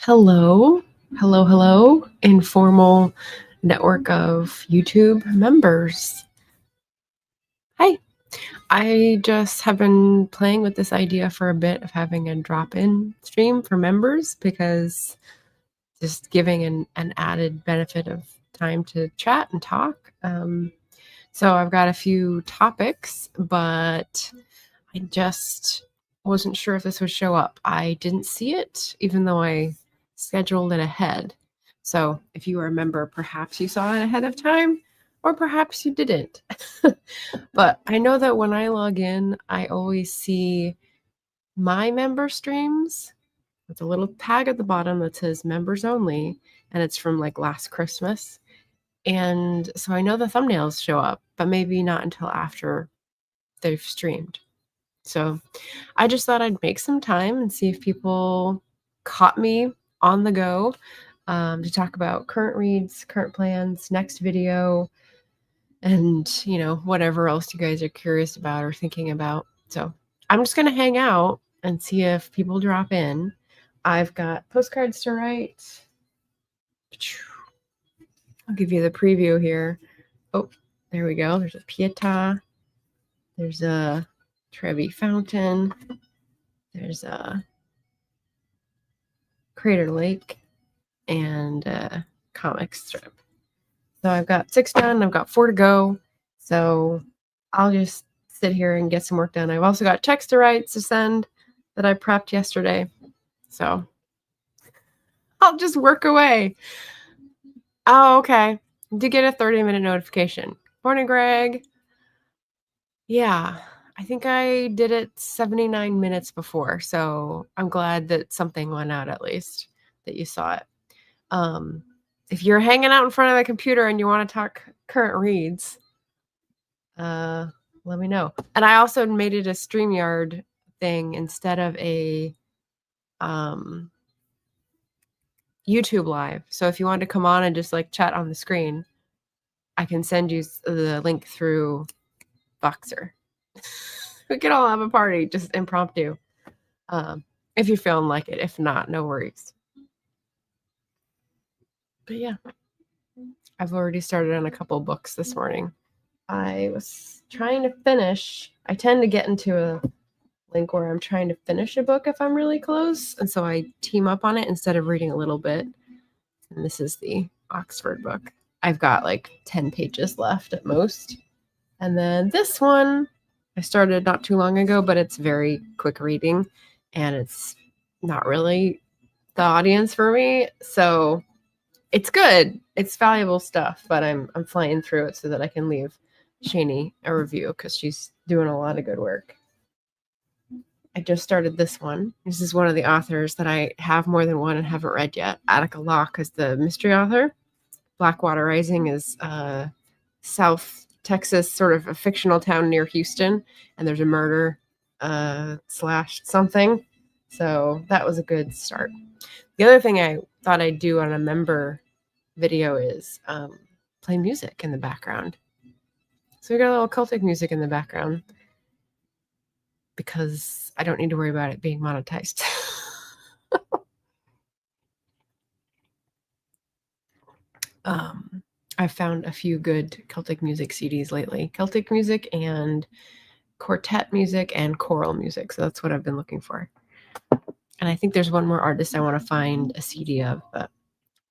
Hello, hello, informal network of YouTube members. Hi, I just have been playing with this idea for a bit of having a drop in stream for members because just giving an added benefit of time to chat and talk. So I've got a few topics, but I just wasn't sure if this would show up. I didn't see it, even though I scheduled it ahead. So if you remember, perhaps you saw it ahead of time, or perhaps you didn't. But I know that when I log in, I always see my member streams with a little tag at the bottom that says members only, and it's from like last Christmas. And so I know the thumbnails show up, but maybe not until after they've streamed. So I just thought I'd make some time and see if people caught me on the go to talk about current reads, current plans, next video, and whatever else you guys are curious about or thinking about. So I'm just gonna hang out and see if people drop in. I've got postcards to write. I'll give you the preview here. Oh, there we go. There's a Pietà. There's a Trevi Fountain. There's a Crater Lake and a comic strip. So I've got 6 done. I've got 4 to go. So I'll just sit here and get some work done. I've also got checks to write to send that I prepped yesterday. So I'll just work away. Oh, okay. Did get a 30-minute notification. Morning, Greg. Yeah, I think I did it 79 minutes before. So I'm glad that something went out at least, that you saw it. If you're hanging out in front of the computer and you want to talk current reads, let me know. And I also made it a StreamYard thing instead of a YouTube live. So if you want to come on and just like chat on the screen, I can send you the link through Voxer. We could all have a party, just impromptu. If you're feeling like it. If not, no worries. But yeah, I've already started on a couple books this morning. I was trying to finish. I tend to get into a link where I'm trying to finish a book if I'm really close. And so I team up on it instead of reading a little bit. And this is the Oxford book. I've got like 10 pages left at most. And then this one I started not too long ago, but it's very quick reading and it's not really the audience for me. So it's good. It's valuable stuff, but I'm flying through it so that I can leave Shani a review because she's doing a lot of good work. I just started this one. This is one of the authors that I have more than one and haven't read yet. Attica Locke is the mystery author. Blackwater Rising is South Texas, sort of a fictional town near Houston, and there's a murder slash something. So that was a good start. The other thing I thought I'd do on a member video is play music in the background. So we got a little Celtic music in the background because I don't need to worry about it being monetized. I've found a few good Celtic music CDs lately. Celtic music and quartet music and choral music. So that's what I've been looking for. And I think there's one more artist I want to find a CD of, but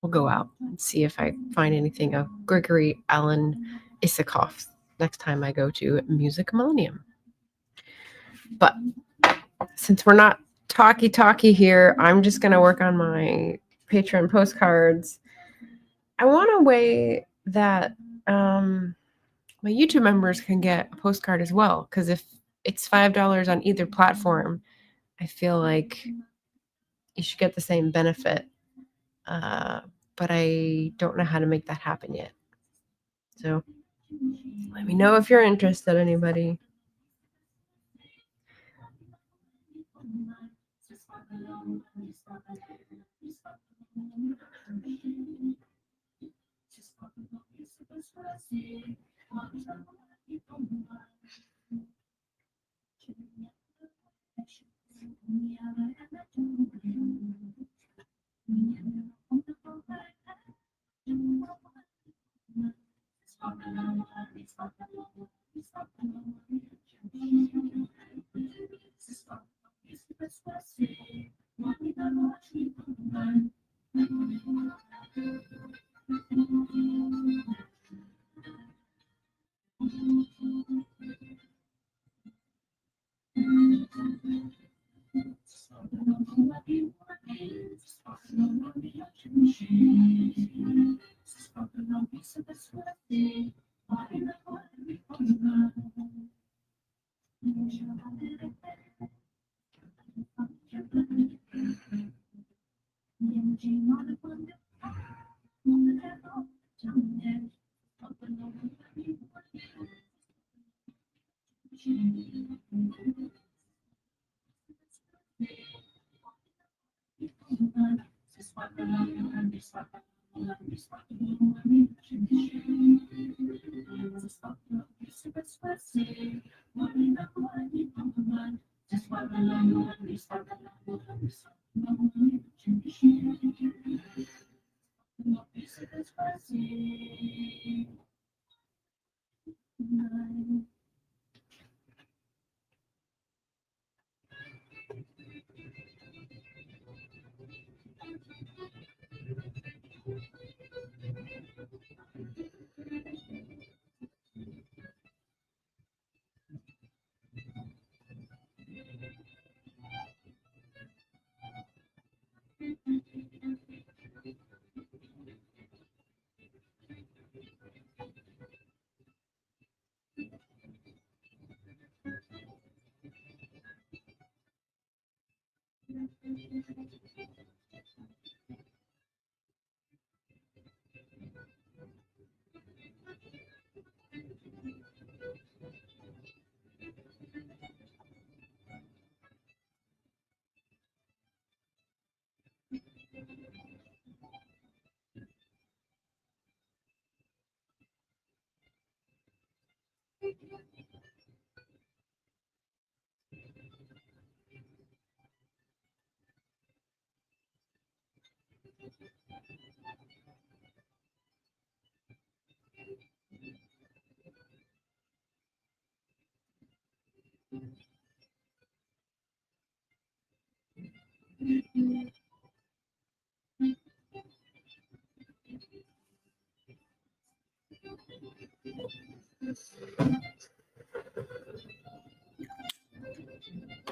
we'll go out and see if I find anything of Gregory Alan Isakov next time I go to Music Millennium. But since we're not talky here, I'm just going to work on my Patreon postcards. I want a way that my YouTube members can get a postcard as well, because if it's $5 on either platform, I feel like you should get the same benefit. But I don't know how to make that happen yet. So let me know if you're interested, anybody.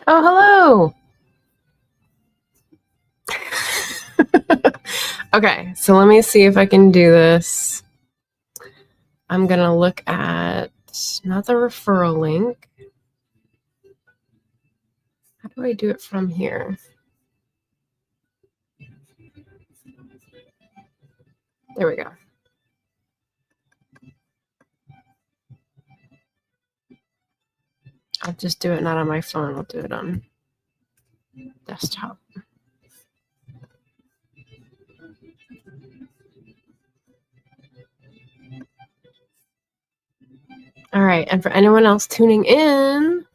Oh, hello. Okay, so let me see if I can do this. I'm going to look at not the referral link. How do I do it from here? There we go. I'll just do it not on my phone. I'll do it on desktop. All right, and for anyone else tuning in,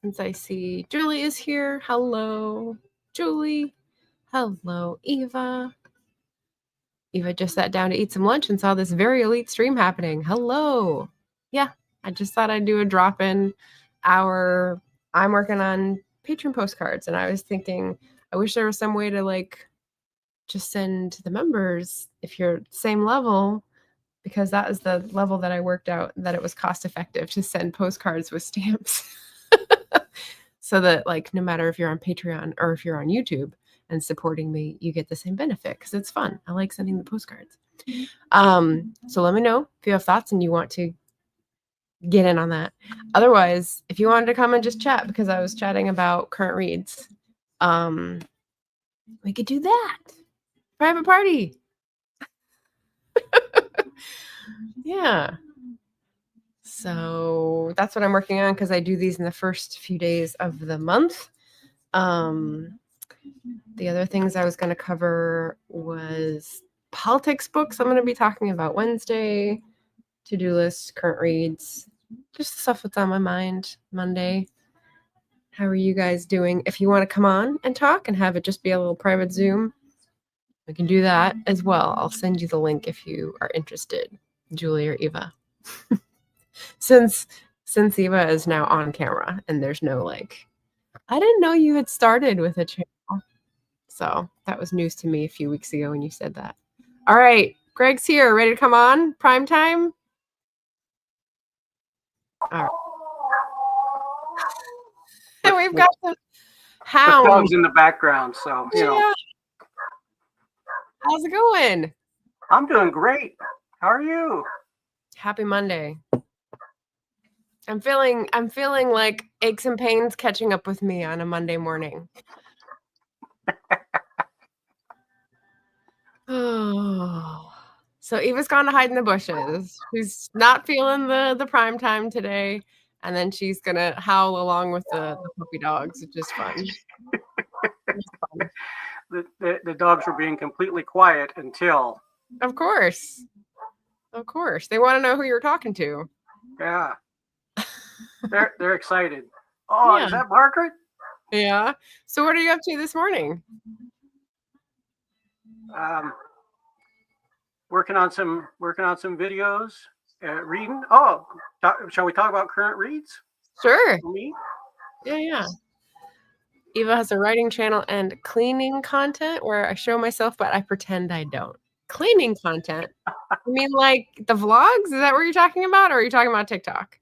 since I see Julie is here, hello, Julie. Hello, Eva. Eva just sat down to eat some lunch and saw this very elite stream happening. Hello. Yeah, I just thought I'd do a drop-in hour. I'm working on patron postcards, and I was thinking, I wish there was some way to like just send to the members if you're same level, because that is the level that I worked out that it was cost effective to send postcards with stamps. So that like no matter if you're on Patreon or if you're on YouTube and supporting me, you get the same benefit because it's fun. I like sending the postcards. So let me know if you have thoughts and you want to get in on that. Otherwise, if you wanted to come and just chat, because I was chatting about current reads, we could do that. Private party. Yeah. So that's what I'm working on because I do these in the first few days of the month. The other things I was going to cover was politics books I'm going to be talking about Wednesday, to-do lists, current reads, just stuff that's on my mind Monday. How are you guys doing? If you want to come on and talk and have it just be a little private Zoom, we can do that as well. I'll send you the link if you are interested. Julie or Eva. Since Eva is now on camera and there's no like, I didn't know you had started with a channel. So that was news to me a few weeks ago when you said that. All right, Greg's here. Ready to come on? Prime time? All right. And we've got the hound. The dog's in the background, so, you know. How's it going? I'm doing great. How are you? Happy Monday. I'm feeling like aches and pains catching up with me on a Monday morning. Oh. So Eva's gone to hide in the bushes. She's not feeling the prime time today. And then she's going to howl along with the puppy dogs, which is fun. The dogs were being completely quiet until... Of course. Of course. They want to know who you're talking to. Yeah. They're excited. Oh, yeah. Is that Margaret? Yeah. So what are you up to this morning? Working on some videos, reading. Oh, shall we talk about current reads? Sure. Me? Yeah. Eva has a writing channel and cleaning content where I show myself, but I pretend I don't. Cleaning content? You mean like the vlogs? Is that what you're talking about? Or are you talking about TikTok?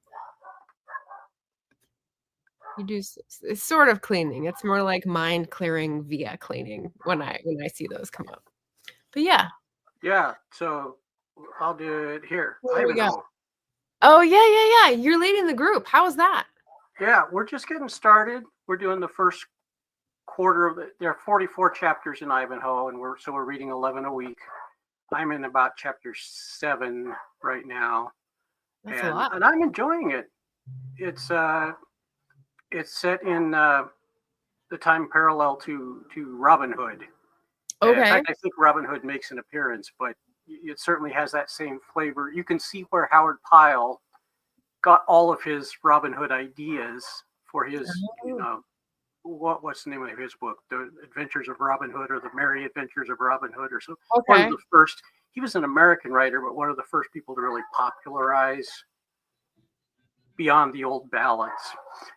You do, it's sort of cleaning. It's more like mind clearing via cleaning when I see those come up. But yeah. Yeah. So I'll do it here. There we go. Oh yeah. You're leading the group. How was that? Yeah, we're just getting started. We're doing the first quarter of it. There are 44 chapters in Ivanhoe, and we're reading 11 a week. I'm in about chapter 7 right now. That's a lot. And I'm enjoying it. It's set in the time parallel to Robin Hood. Okay. In fact, I think Robin Hood makes an appearance, but it certainly has that same flavor. You can see where Howard Pyle got all of his Robin Hood ideas for his, what's the name of his book? The Adventures of Robin Hood, or The Merry Adventures of Robin Hood, or so. Okay. One of the first. He was an American writer, but one of the first people to really popularize beyond the old ballads,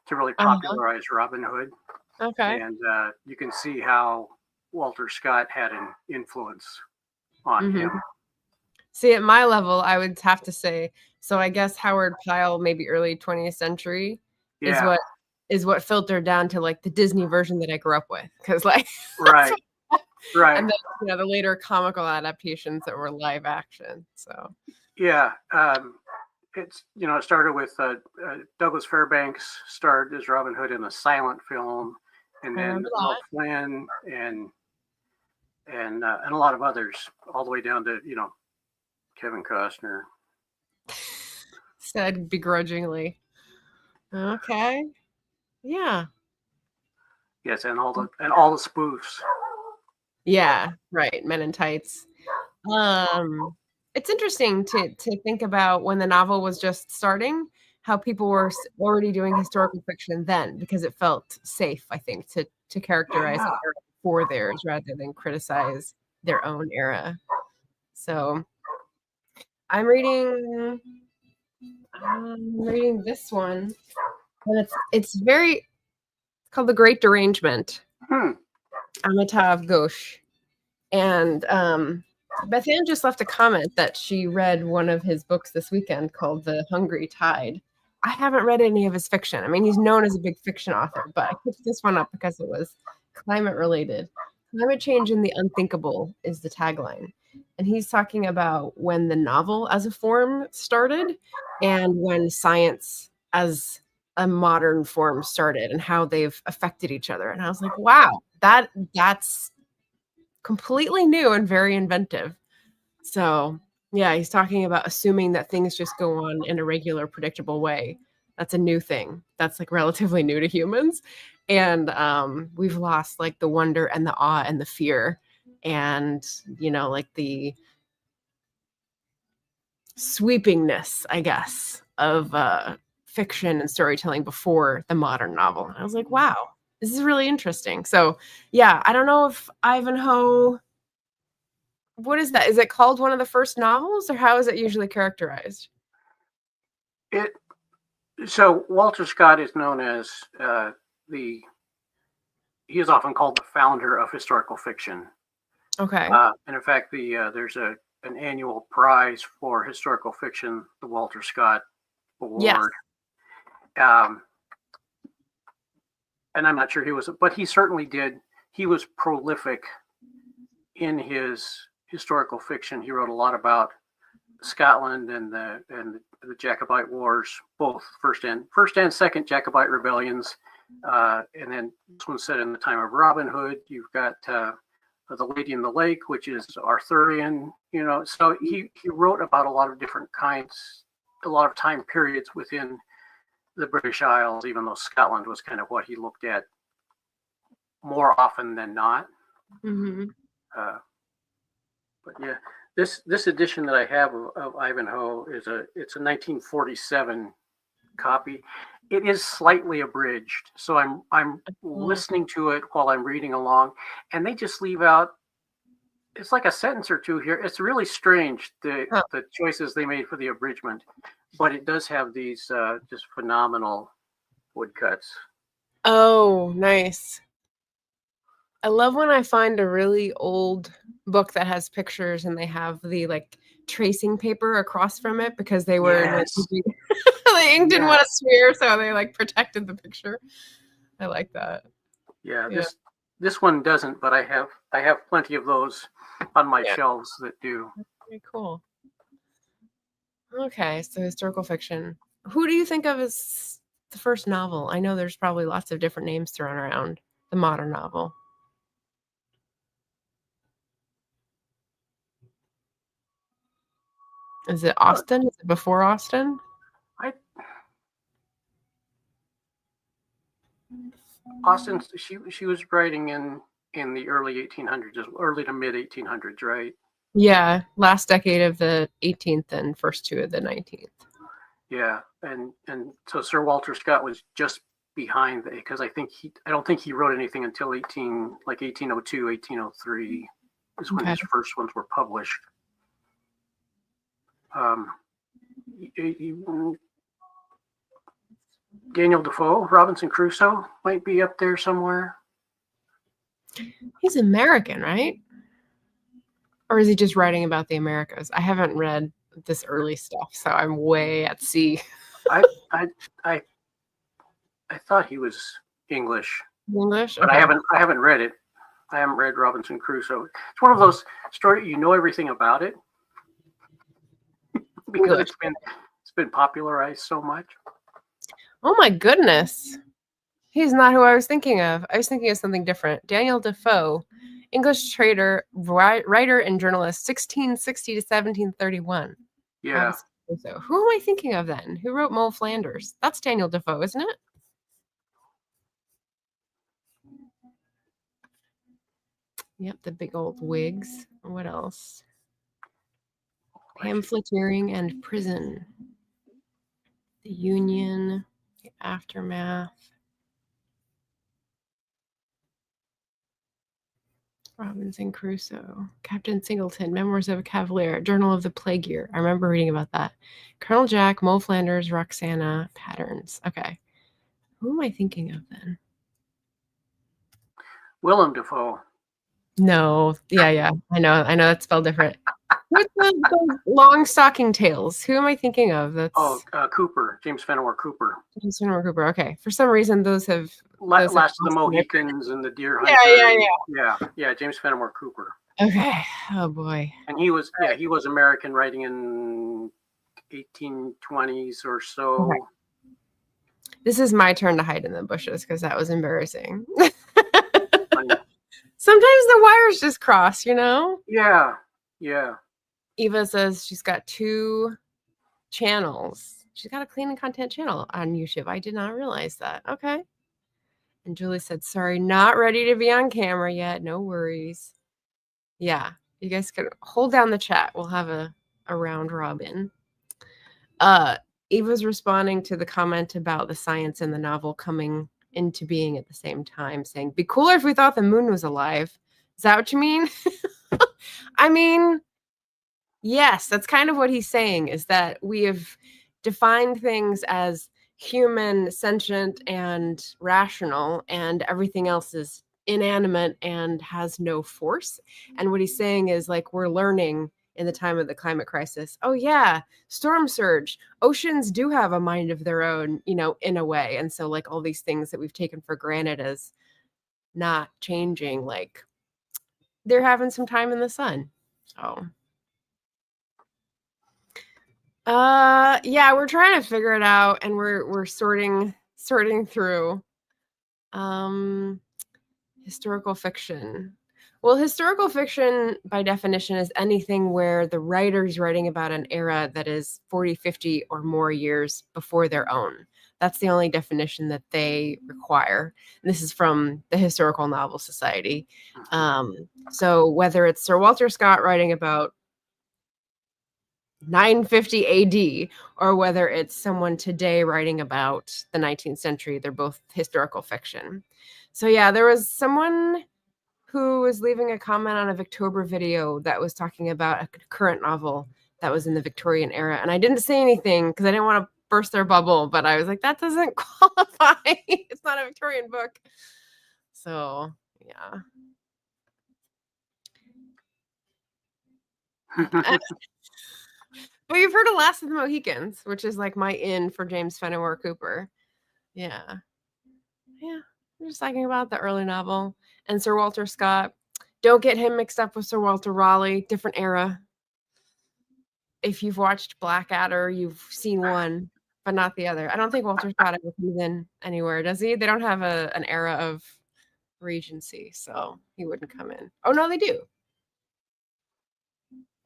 to really popularize Robin Hood. Okay. And you can see how Walter Scott had an influence on him. See, at my level, I would have to say, so I guess Howard Pyle, maybe early 20th century, is what filtered down to like the Disney version that I grew up with. Because like right. And then the later comical adaptations that were live action. So yeah. It's, it started with Douglas Fairbanks starred as Robin Hood in a silent film, and then Ralph Flynn and a lot of others, all the way down to Kevin Costner. Said begrudgingly. Okay. Yeah. Yes, and all the spoofs. Yeah, right. Men in Tights. It's interesting to think about when the novel was just starting, how people were already doing historical fiction then, because it felt safe, I think, to characterize the era for theirs rather than criticize their own era. So I'm reading this one, and it's called The Great Derangement. Amitav Ghosh. And Beth Ann just left a comment that she read one of his books this weekend called The Hungry Tide. I haven't read any of his fiction. I mean, he's known as a big fiction author, but I picked this one up because it was climate related. Climate change in the unthinkable is the tagline. And he's talking about when the novel as a form started and when science as a modern form started and how they've affected each other. And I was like, wow, that's completely new and very inventive. So yeah, he's talking about assuming that things just go on in a regular, predictable way. That's a new thing. That's like relatively new to humans. And we've lost like the wonder and the awe and the fear and, like the sweepingness, I guess, of fiction and storytelling before the modern novel. And I was like, wow, this is really interesting. So yeah, I don't know if Ivanhoe What is that? Is it called one of the first novels, or how is it usually characterized? So Walter Scott is known as he is often called the founder of historical fiction. Okay. And in fact, there's an annual prize for historical fiction, the Walter Scott Award. Yes. And I'm not sure but he certainly did. He was prolific in his historical fiction. He wrote a lot about Scotland and the Jacobite Wars, both first and second Jacobite rebellions, and then this one's set in the time of Robin Hood. You've got the Lady in the Lake, which is Arthurian. So he wrote about a lot of different kinds, a lot of time periods within the British Isles, even though Scotland was kind of what he looked at more often than not. Mm-hmm. But yeah, this edition that I have of Ivanhoe it's a 1947 copy. It is slightly abridged, so I'm listening to it while I'm reading along, and they just leave out. It's like a sentence or two here. It's really strange the choices they made for the abridgment, but it does have these just phenomenal woodcuts. Oh, nice. I love when I find a really old book that has pictures and they have the like tracing paper across from it because they were the ink didn't want to smear, so they like protected the picture. I like that. Yeah. This one doesn't, but I have plenty of those on my shelves that do. That's very cool. Okay, so historical fiction. Who do you think of as the first novel? I know there's probably lots of different names thrown around. The modern novel. Is it Austen? Is it before Austen? Austen, she was writing in the early 1800s, early to mid 1800s, right? Yeah, last decade of the 18th and first two of the 19th. Yeah, and so Sir Walter Scott was just behind because I don't think he wrote anything until 1802, 1803 is when his first ones were published. Daniel Defoe, Robinson Crusoe might be up there somewhere. He's American, right? Or is he just writing about the Americas? I haven't read this early stuff, so I'm way at sea. I thought he was English. English? But I haven't read it. I haven't read Robinson Crusoe. It's one of those stories you know everything about it because it's been popularized so much. Oh my goodness. He's not who I was thinking of. I was thinking of something different. Daniel Defoe, English trader, writer, and journalist, 1660 to 1731. Yeah. So who am I thinking of then? Who wrote Moll Flanders? That's Daniel Defoe, isn't it? Yep, the big old wigs. What else? Pamphleteering and Prison. The Union. The Aftermath. Robinson Crusoe, Captain Singleton, Memoirs of a Cavalier, Journal of the Plague Year. I remember reading about that. Colonel Jack, Moll Flanders, Roxana, Patterns. Okay. Who am I thinking of then? Willem Dafoe. No. Yeah. I know that's spelled different. What's the long stocking tails? Who am I thinking of? That's Cooper, James Fenimore Cooper. James Fenimore Cooper. Okay. For some reason, those have Last of the Mohicans and the Deer Hunter. Yeah. James Fenimore Cooper. Okay. Oh boy. And he was American, writing in 1820s or so. Okay. This is my turn to hide in the bushes because that was embarrassing. Sometimes the wires just cross, you know? Yeah. Eva says she's got 2 channels. She's got a cleaning content channel on YouTube. I did not realize that. Okay. And Julie said, sorry, not ready to be on camera yet. No worries. Yeah. You guys can hold down the chat. We'll have a round robin. Eva's responding to the comment about the science in the novel coming into being at the same time, saying, be cooler if we thought the moon was alive. Is that what you mean? I mean, yes, that's kind of what he's saying, is that we have defined things as human, sentient, and rational, and everything else is inanimate and has no force. And what he's saying is, like, we're learning in the time of the climate crisis, oh yeah, storm surge, oceans do have a mind of their own, in a way. And so, like, all these things that we've taken for granted as not changing, like, they're having some time in the sun. So yeah, we're trying to figure it out, and we're sorting through um historical fiction. Well, historical fiction by definition is anything where the writer's writing about an era that is 40, 50 or more years before their own. That's the only definition that they require. And this is from the Historical Novel Society. So whether it's Sir Walter Scott writing about 950 AD, or whether it's someone today writing about the 19th century, they're both historical fiction. So yeah, there was someone who was leaving a comment on a Victober video that was talking about a current novel that was in the Victorian era. And I didn't say anything because I didn't want to burst their bubble, but I was like, that doesn't qualify. It's not a Victorian book. So yeah. But you've heard of Last of the Mohicans, which is like my in for James Fenimore Cooper. Yeah. Yeah. I'm just talking about the early novel. And Sir Walter Scott. Don't get him mixed up with Sir Walter Raleigh. Different era. If you've watched Blackadder, you've seen one, but not the other. I don't think Walter Scott ever comes in anywhere, does he? They don't have an era of Regency, so he wouldn't come in. Oh, no, they do.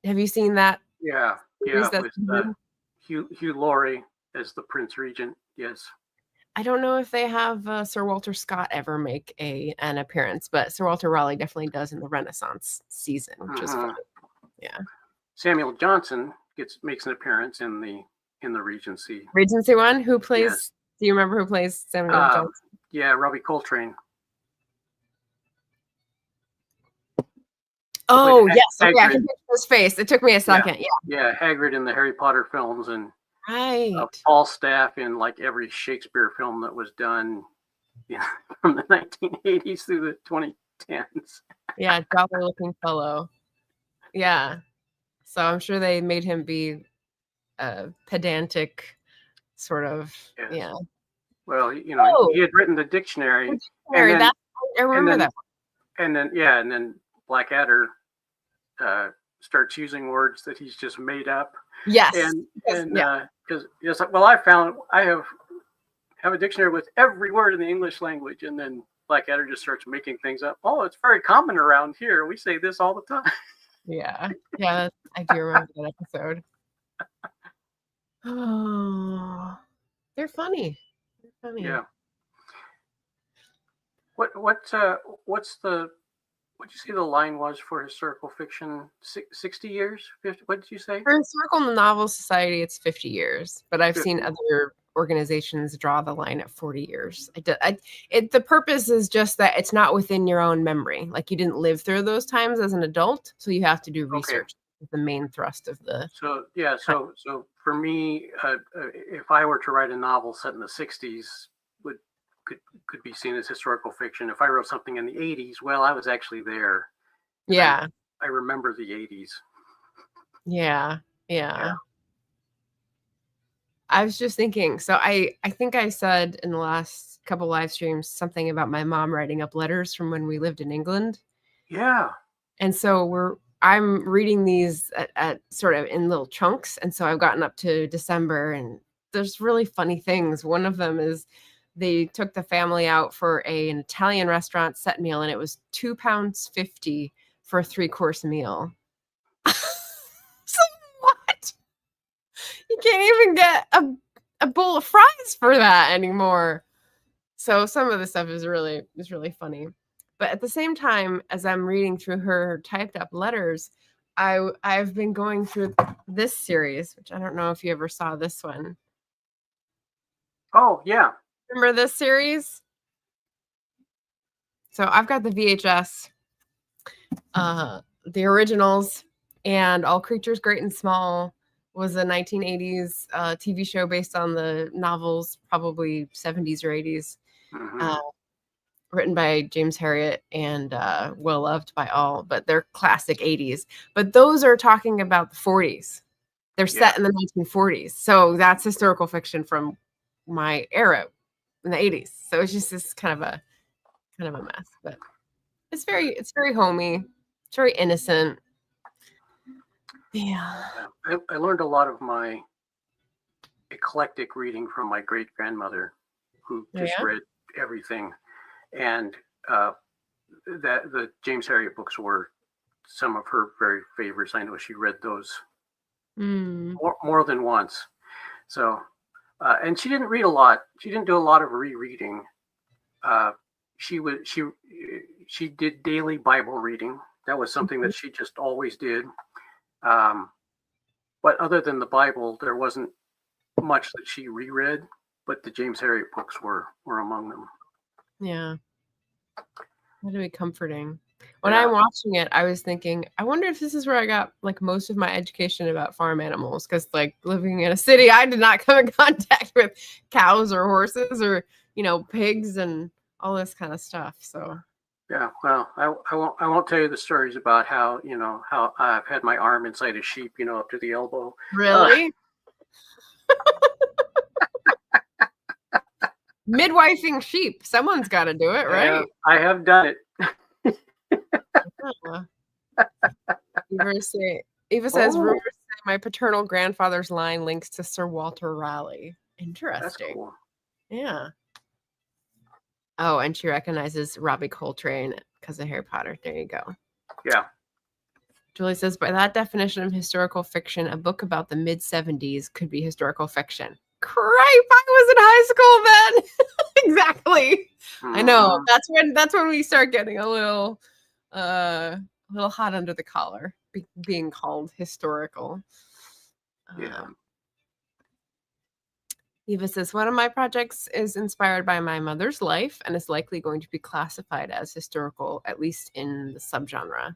Have you seen that? Yeah, with Hugh Laurie as the Prince Regent. Yes. I don't know if they have Sir Walter Scott ever make an appearance, but Sir Walter Raleigh definitely does in the Renaissance season, which is fun. Yeah. Samuel Johnson makes an appearance in the Regency. Regency one? Who plays? Yes. Do you remember who plays Samuel Johnson? Yeah, Robbie Coltrane. Oh yes, okay, I can picture his face. It took me a second. Yeah, Hagrid in the Harry Potter films, and right, Falstaff in like every Shakespeare film that was done from the 1980s through the 2010s. Yeah, jolly looking fellow. Yeah, so I'm sure they made him be a pedantic sort of. Yes. Yeah. Well, he had written the dictionary. I remember that. And then Blackadder starts using words that he's just made up. Yes. And because it's like, well, I have a dictionary with every word in the English language, and then Blackadder just starts making things up. Oh, it's very common around here. We say this all the time. Yeah, I do remember that episode. Oh, they're funny. Yeah. What'd you say the line was for historical fiction? 60 years? 50, what did you say? For Historical Novel Society, it's 50 years, but I've seen other organizations draw the line at 40 years. The purpose is just that it's not within your own memory. Like, you didn't live through those times as an adult, so you have to do research. Okay. The main thrust of the. So for me, if I were to write a novel set in the 60s, could be seen as historical fiction. If I wrote something in the 80s, well, I was actually there. Yeah. I remember the 80s. Yeah. I was just thinking, so I think I said in the last couple live streams something about my mom writing up letters from when we lived in England. Yeah. And so I'm reading these at sort of in little chunks. And so I've gotten up to December, and there's really funny things. One of them is they took the family out for an Italian restaurant set meal, and it was £2.50 for a 3-course meal. So what? You can't even get a bowl of fries for that anymore. So some of the stuff is really funny. But at the same time, as I'm reading through her typed up letters, I've been going through this series, which I don't know if you ever saw this one. Oh, yeah. Remember this series? So I've got the VHS the originals, and All Creatures Great and Small was a 1980s TV show based on the novels, probably 70s or 80s, written by James Herriot and well loved by all, but they're classic 80s. But those are talking about the 40s. They're set in the 1940s. So that's historical fiction from my era in the 80s. So it's just this kind of a mess, but it's very homey. It's very innocent. Yeah. I learned a lot of my eclectic reading from my great grandmother, who just read everything, and that the James Herriot books were some of her very favorites. I know she read those more than once. So, and she didn't read a lot. She didn't do a lot of rereading. She did daily Bible reading. That was something that she just always did. But other than the Bible, there wasn't much that she reread. But the James Herriot books were among them. Yeah, that'd be comforting. When I'm watching it, I was thinking, I wonder if this is where I got like most of my education about farm animals, because like living in a city, I did not come in contact with cows or horses or pigs and all this kind of stuff. So yeah, well, I won't tell you the stories about how how I've had my arm inside a sheep, up to the elbow. Really? Midwifing sheep. Someone's got to do it, right? I have done it. Eva says, rumors say my paternal grandfather's line links to Sir Walter Raleigh. Interesting. That's cool. Yeah. Oh, and she recognizes Robbie Coltrane because of Harry Potter. There you go. Yeah. Julie says, by that definition of historical fiction, a book about the mid-70s could be historical fiction. Cripe, I was in high school then. Exactly. I know. That's when we start getting a little hot under the collar, being called historical. Yeah. Eva says, one of my projects is inspired by my mother's life and is likely going to be classified as historical, at least in the subgenre,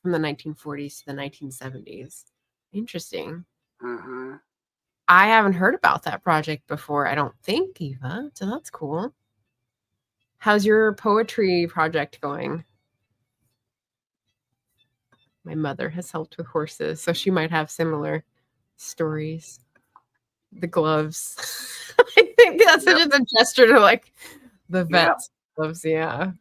from the 1940s to the 1970s. Interesting. Mm-hmm. I haven't heard about that project before, I don't think, Eva. So that's cool. How's your poetry project going? My mother has helped with horses, so she might have similar stories. The gloves. I think that's just a gesture to like the vet's gloves. Yeah.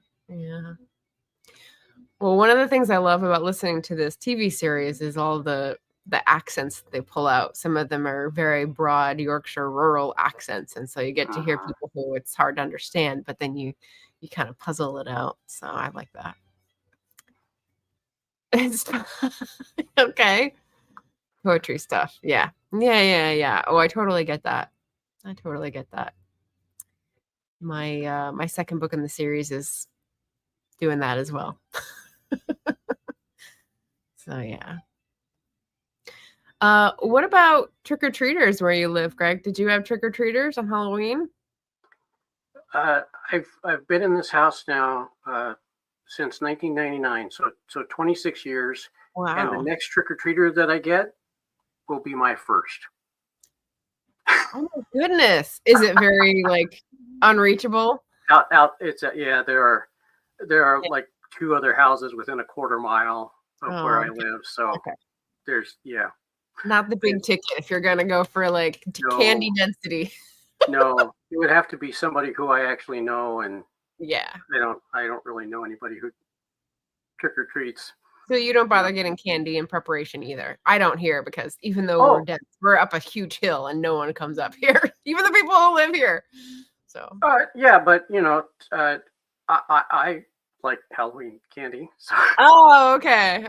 Well, one of the things I love about listening to this TV series is all the accents that they pull out. Some of them are very broad Yorkshire rural accents, and so you get to hear people who it's hard to understand, but then you kind of puzzle it out. So I like that. It's okay. Poetry stuff. Yeah. Oh, I totally get that. My my second book in the series is doing that as well. So yeah. What about trick-or-treaters where you live, Greg? Did you have trick-or-treaters on Halloween? I've been in this house now since 1999, so 26 years. Wow. And the next trick-or-treater that I get will be my first. Oh my goodness. Is it very like unreachable? Out it's there are like two other houses within a quarter mile of where I live. So there's not the big ticket if you're gonna go for like candy density. No, it would have to be somebody who I actually know, and I don't really know anybody who trick-or-treats. So you don't bother getting candy in preparation either. I don't here because even though we're up a huge hill and no one comes up here, even the people who live here. So but I like Halloween candy. So. Oh, okay.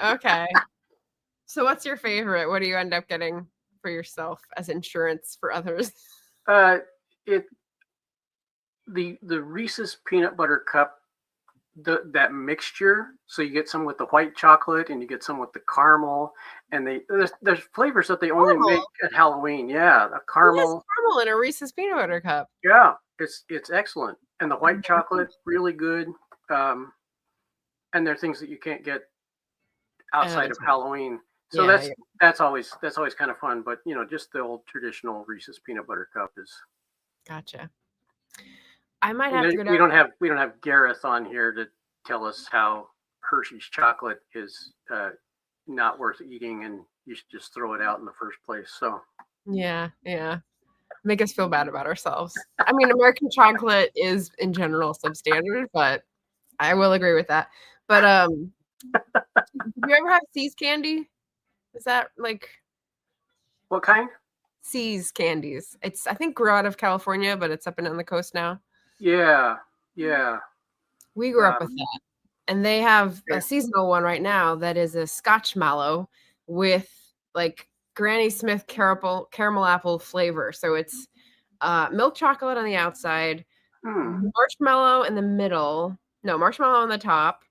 So what's your favorite? What do you end up getting for yourself as insurance for others? The Reese's peanut butter cup. That mixture, so you get some with the white chocolate and you get some with the caramel, and there's flavors that they only make at Halloween. Yeah, the caramel in a Reese's peanut butter cup. Yeah, it's excellent, and the white chocolate really good. And there are things that you can't get outside of Halloween. So Yeah, that's always kind of fun. But just the old traditional Reese's peanut butter cup is. gotcha. I might have to go down. We don't have Gareth on here to tell us how Hershey's chocolate is not worth eating and you should just throw it out in the first place. So Yeah. Make us feel bad about ourselves. I mean, American chocolate is in general substandard, but I will agree with that. But did you ever have See's candy? Is that like what kind? See's candies? It's I think grew out of California, but it's up and on the coast now. Yeah. We grew up with that. And they have a seasonal one right now that is a Scotch mallow with like Granny Smith caramel apple flavor. So it's milk chocolate on the outside, marshmallow in the middle. No, marshmallow on the top.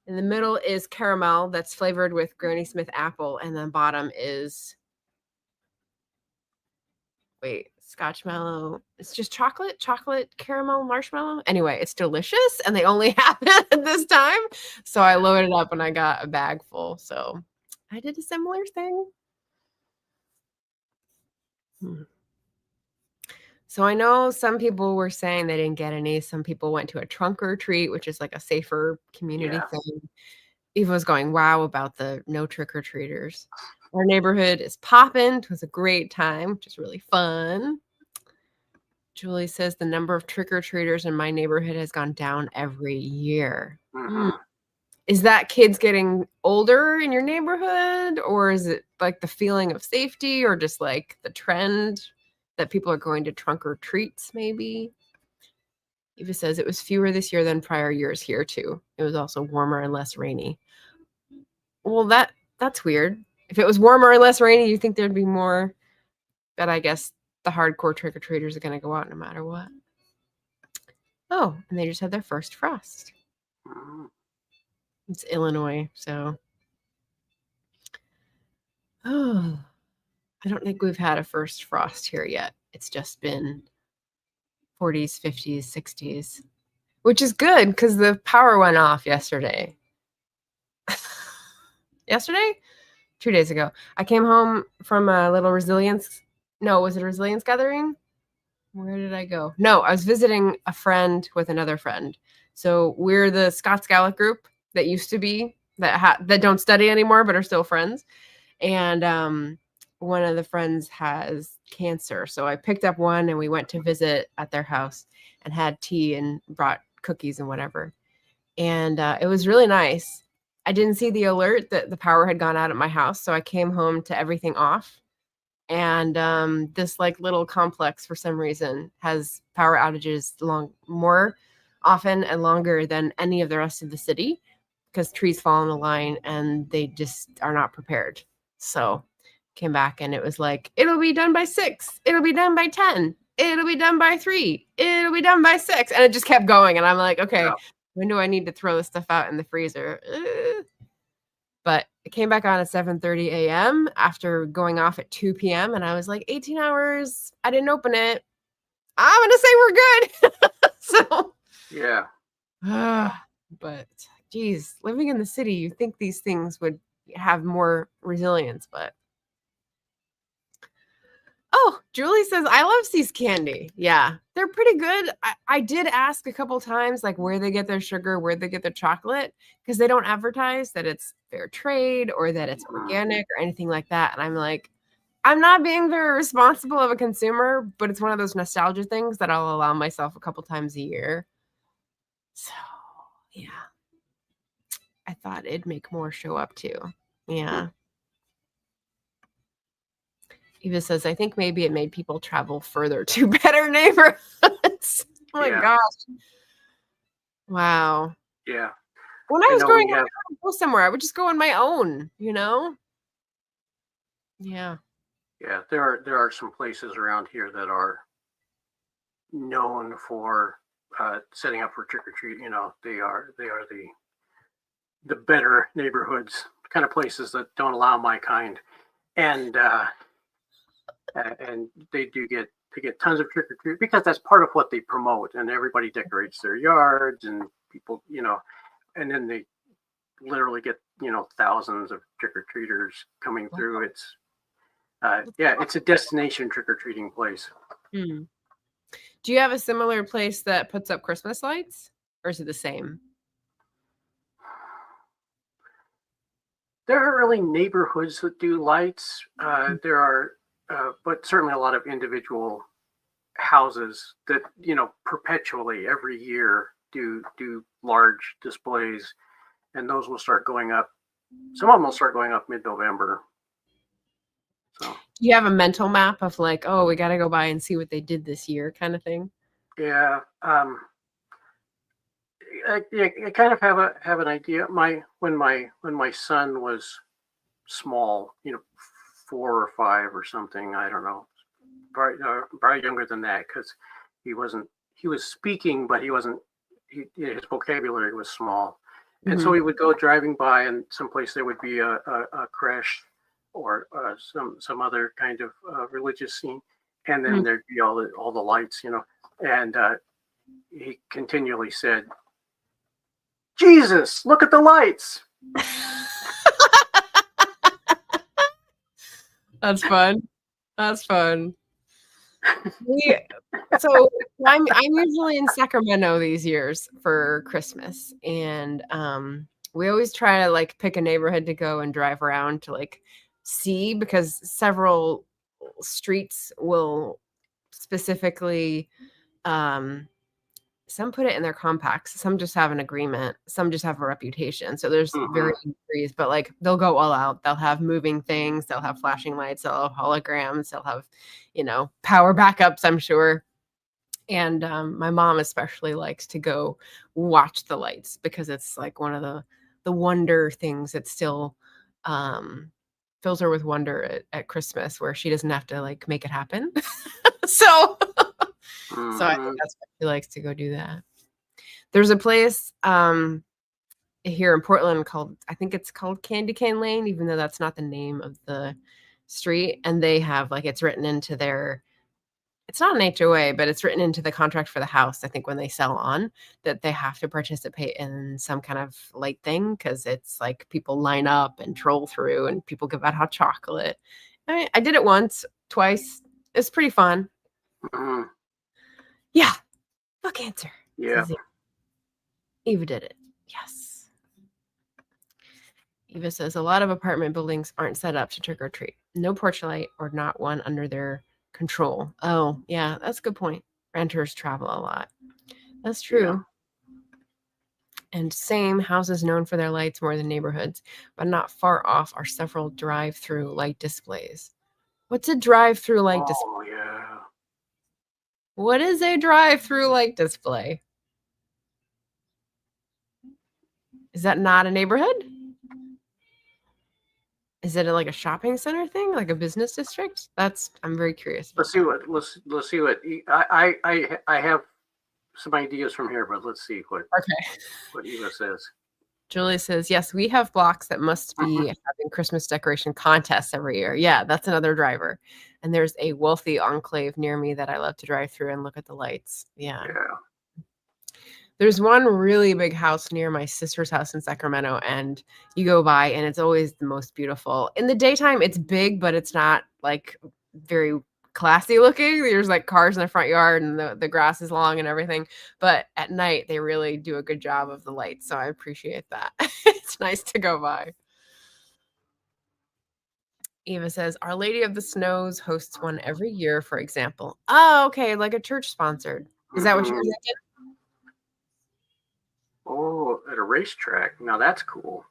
In the middle is caramel that's flavored with Granny Smith apple, and the bottom is Scotch mallow. It's just chocolate caramel marshmallow. Anyway, it's delicious, and they only have it at this time. So I loaded up and I got a bag full. So I did a similar thing. So I know some people were saying they didn't get any. Some people went to a trunk or treat, which is like a safer community thing. Eva was going, wow, about the no trick-or-treaters. Our neighborhood is popping. It was a great time, which is really fun. Julie says the number of trick-or-treaters in my neighborhood has gone down every year. Is that kids getting older in your neighborhood, or is it like the feeling of safety, or just like the trend that people are going to trunk or treats maybe? Eva says it was fewer this year than prior years here too. It was also warmer and less rainy. Well, that's weird. If it was warmer and less rainy, you think there'd be more, but I guess the hardcore trick-or-treaters are going to go out no matter what. Oh, and they just had their first frost. It's Illinois, so. Oh, I don't think we've had a first frost here yet. It's just been 40s, 50s, 60s, which is good because the power went off yesterday. Yesterday? 2 days ago. I came home from a little resilience. No, was it a resilience gathering? Where did I go? No, I was visiting a friend with another friend. So we're the Scotts Gallic group that used to be that don't study anymore but are still friends. And one of the friends has cancer. So I picked up one and we went to visit at their house and had tea and brought cookies and whatever. And it was really nice. I didn't see the alert that the power had gone out at my house. So I came home to everything off. And this like little complex for some reason has power outages more often and longer than any of the rest of the city because trees fall in the line and they just are not prepared. So came back and it was like, it'll be done by 6. It'll be done by 10. It'll be done by 3. It'll be done by 6. And it just kept going. And I'm like, okay, when do I need to throw this stuff out in the freezer? But it came back on at 7:30 a.m. after going off at 2 p.m. And I was like, 18 hours. I didn't open it. I'm going to say we're good. So, yeah. But, geez, living in the city, you think these things would have more resilience, but. Oh, Julie says, I love See's candy. Yeah, they're pretty good. I did ask a couple times, like, where they get their sugar, where they get their chocolate, because they don't advertise that it's fair trade or that it's organic or anything like that. And I'm like, I'm not being very responsible of a consumer, but it's one of those nostalgia things that I'll allow myself a couple times a year. So, yeah. I thought it'd make more show up too. Yeah. Eva says, I think maybe it made people travel further to better neighborhoods. Oh my gosh. Wow. Yeah. When I was growing up, I would go somewhere. I would just go on my own, Yeah. Yeah. There are some places around here that are known for setting up for trick or treat. They are the better neighborhoods, kind of places that don't allow my kind. And they do get tons of trick or treat because that's part of what they promote, and everybody decorates their yards and people, and then literally get, thousands of trick-or-treaters coming through. It's it's a destination trick-or-treating place. Hmm. Do you have a similar place that puts up Christmas lights, or is it the same? There aren't really neighborhoods that do lights. There are, but certainly a lot of individual houses that, perpetually every year do large displays, and those will start going up. Some of them will start going up mid-November. So Do you have a mental map of like, oh, we got to go by and see what they did this year, kind of thing? yeah, I kind of have an idea. When my son was small, 4 or 5 or something, I don't know, probably younger than that, because he was speaking, but he wasn't. His vocabulary was small, and so Mhm. he would go driving by, and someplace there would be a creche or some other kind of religious scene, and then Mhm. there'd be all the lights, and he continually said, "Jesus, look at the lights." That's fun. That's fun. We so I'm usually in Sacramento these years for Christmas, and we always try to like pick a neighborhood to go and drive around to like see, because several streets will specifically um some put it in their compacts, some just have an agreement, some just have a reputation. So there's Hmm. varying degrees, but like they'll go all out. They'll have moving things, they'll have flashing lights, they'll have holograms, they'll have, power backups, I'm sure. And my mom especially likes to go watch the lights because it's like one of the wonder things that still um fills her with wonder at Christmas, where she doesn't have to like make it happen. so so I think Hmm. that's why she likes to go do that. There's a place, here in Portland called, I think it's called Candy Cane Lane, even though that's not the name of the street, and they have, like, it's written into their, it's not an HOA, but it's written into the contract for the house, I think, when they sell on, that they have to participate in some kind of light thing, because it's like people line up and troll through and people give out hot chocolate. I did it once, twice. It's pretty fun. Hmm. Yeah, book answer. Yeah. Says Eva did it. Yes. Eva says a lot of apartment buildings aren't set up to trick or treat. No porch light or not one under their control. Oh, yeah, that's a good point. Renters travel a lot. That's Yeah. true. And same, houses known for their lights more than neighborhoods, but not far off are several drive-through light displays. What's a drive-through light display? Oh yeah. What is a drive-through light display? Is that not a neighborhood? Is it like a shopping center thing, like a business district? I'm very curious about Let's see that. what let's see what I have some ideas from here, but let's see Okay. what Eva says. Julie says, yes, we have blocks that must be Mhm. having Christmas decoration contests every year. Yeah, that's another driver. And there's a wealthy enclave near me that I love to drive through and look at the lights. Yeah. Yeah. There's one really big house near my sister's house in Sacramento, and you go by and it's always the most beautiful. In the daytime, it's big, but it's not like very classy looking. There's like cars in the front yard and the grass is long and everything. But at night, they really do a good job of the lights. So I appreciate that. It's nice to go by. Eva says, Our Lady of the Snows hosts one every year, for example. Oh, okay, like a church sponsored. Is that what you're Hmm. thinking? Oh, at a racetrack. Now that's cool.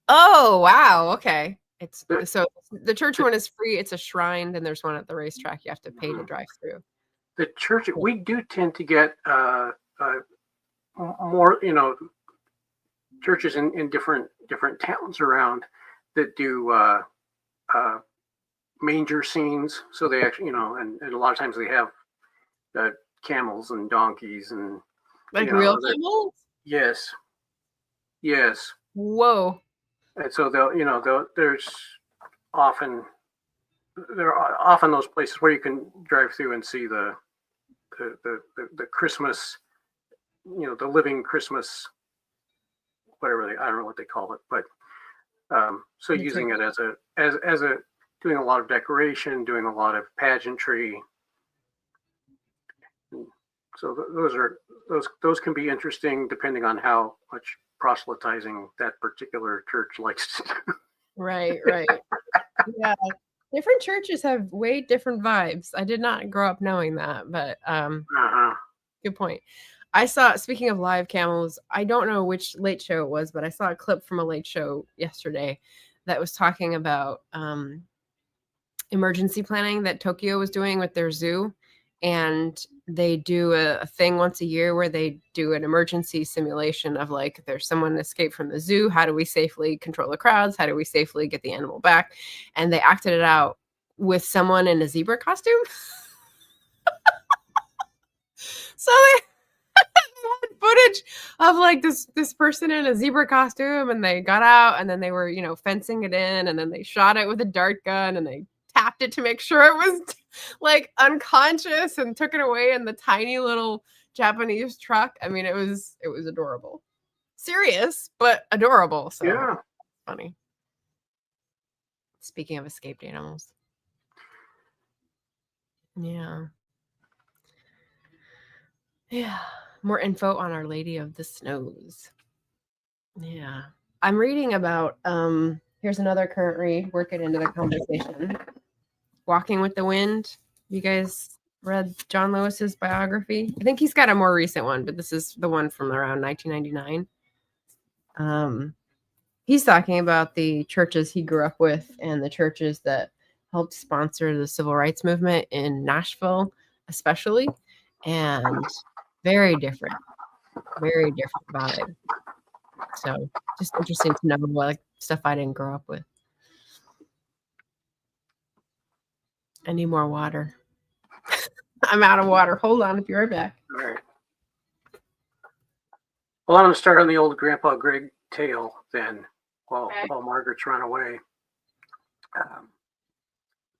Oh, wow, okay. It's The, so the church one is free, it's a shrine, and there's one at the racetrack you have to pay to mhm. drive through. The church, Yeah. we do tend to get more, churches in different towns around that do uh, manger scenes. So they actually, and a lot of times they have uh, camels and donkeys and Like real other. camels? Yes, yes. Whoa. And so there's often there are often those places where you can drive through and see the Christmas, the living Christmas whatever I don't know what they call it, but so The using church. it as a doing a lot of decoration, doing a lot of pageantry. So those can be interesting depending on how much proselytizing that particular church likes to do. Right. Yeah. Different churches have way different vibes. I did not grow up knowing that, but Uh-huh. good point. I saw, speaking of live camels, I don't know which late show it was, but I saw a clip from a late show yesterday that was talking about emergency planning that Tokyo was doing with their zoo. And they do a thing once a year where they do an emergency simulation of like, if there's someone escaped from the zoo, how do we safely control the crowds? How do we safely get the animal back? And they acted it out with someone in a zebra costume. So they had footage of like this person in a zebra costume, and they got out, and then they were, fencing it in, and then they shot it with a dart gun, and they tapped it to make sure it was like unconscious, and took it away in the tiny little Japanese truck. I mean, it was adorable. Serious, but adorable. So Yeah. funny. Speaking of escaped animals. Yeah. Yeah. More info on Our Lady of the Snows. Yeah. I'm reading about here's another current read, work it into the conversation. Walking with the Wind. You guys read John Lewis's biography? I think he's got a more recent one, but this is the one from around 1999. He's talking about the churches he grew up with and the churches that helped sponsor the civil rights movement in Nashville, especially, and very different vibe. So just interesting to know what stuff I didn't grow up with. I need more water. I'm out of water. Hold on, I'll be right back. All right. Well, I'm going to start on the old Grandpa Greg tale then, while Margaret's run away.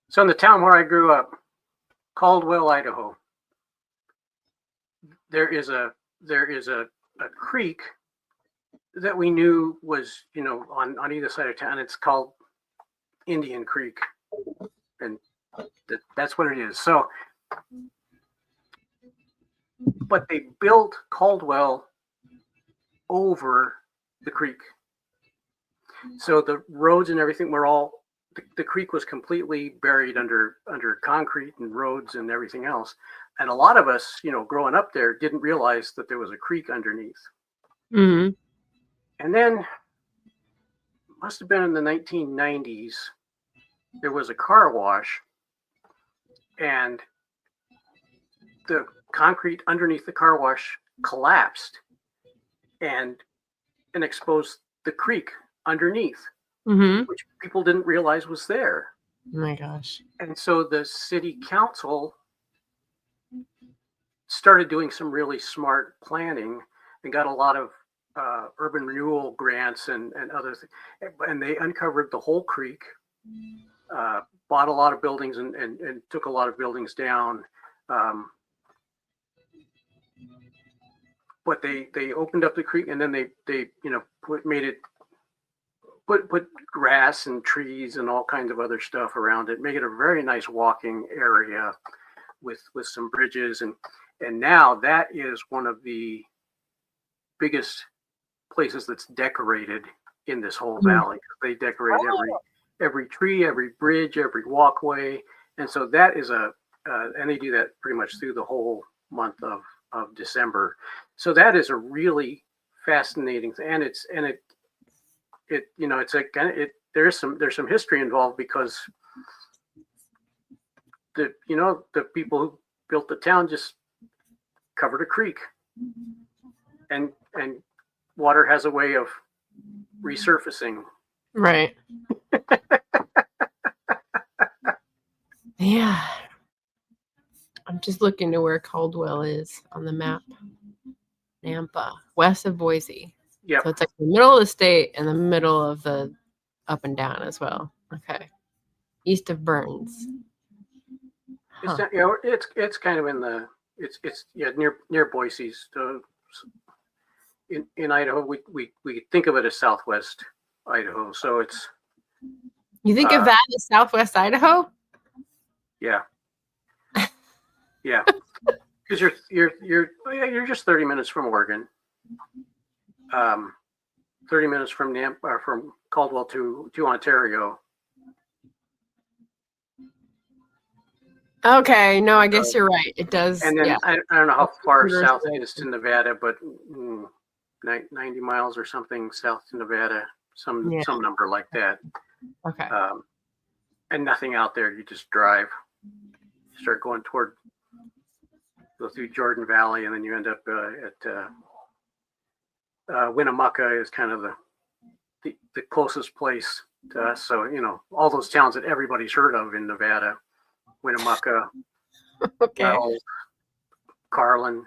So in the town where I grew up, Caldwell, Idaho, there is a creek that we knew was, on either side of town. It's called Indian Creek, and that's what it is. So, but they built Caldwell over the creek, so the roads and everything were all. The creek was completely buried under concrete and roads and everything else. And a lot of us, growing up there, didn't realize that there was a creek underneath. Mm-hmm. And then, must have been in the 1990s, there was a car wash, and the concrete underneath the car wash collapsed and exposed the creek underneath, which people didn't realize was there. Oh my gosh. And so the city council started doing some really smart planning and got a lot of urban renewal grants and other things. And they uncovered the whole creek, bought a lot of buildings and took a lot of buildings down. But they opened up the creek, and then they put grass and trees and all kinds of other stuff around it, make it a very nice walking area with some bridges, and now that is one of the biggest places that's decorated in this whole valley. They decorate every tree, every bridge, every walkway, and so that is and they do that pretty much through the whole month of December. So that is a really fascinating thing, and there's some history involved, because the people who built the town just covered a creek, and water has a way of resurfacing. Right. Yeah. I'm just looking to where Caldwell is on the map. Nampa, west of Boise. Yeah. So it's like the middle of the state and the middle of the up and down as well. Okay. East of Burns. Huh. It's kind of in the it's near Boise. So in Idaho, we think of it as Southwest Idaho. So it's You think of that as Southwest Idaho? yeah, yeah, because you're just 30 minutes from Oregon, 30 minutes from from Caldwell to Ontario. Okay, no, I guess you're right. It does. And then Yeah. I don't know how far south Right. it is to Nevada, but 90 miles or something south to Nevada, some number like that. Okay. And nothing out there. You just drive, start going go through Jordan Valley, and then you end up at Winnemucca is kind of the closest place to us. So, all those towns that everybody's heard of in Nevada, Winnemucca, Okay. Carlin.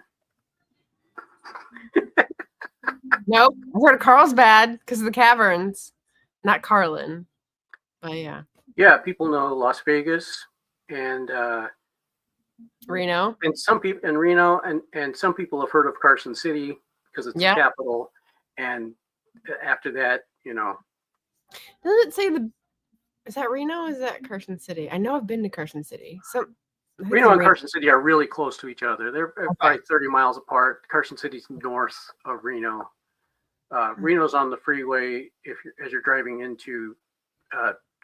Nope. I've heard of Carlsbad because of the caverns, not Carlin. But yeah. Yeah, people know Las Vegas and Reno. And some people in Reno, and some people have heard of Carson City because it's the capital. And after that, Does it say is that Reno? Or is that Carson City? I know I've been to Carson City. Reno and Carson City are really close to each other. They're probably 30 miles apart. Carson City's north of Reno. Reno's on the freeway as you're driving into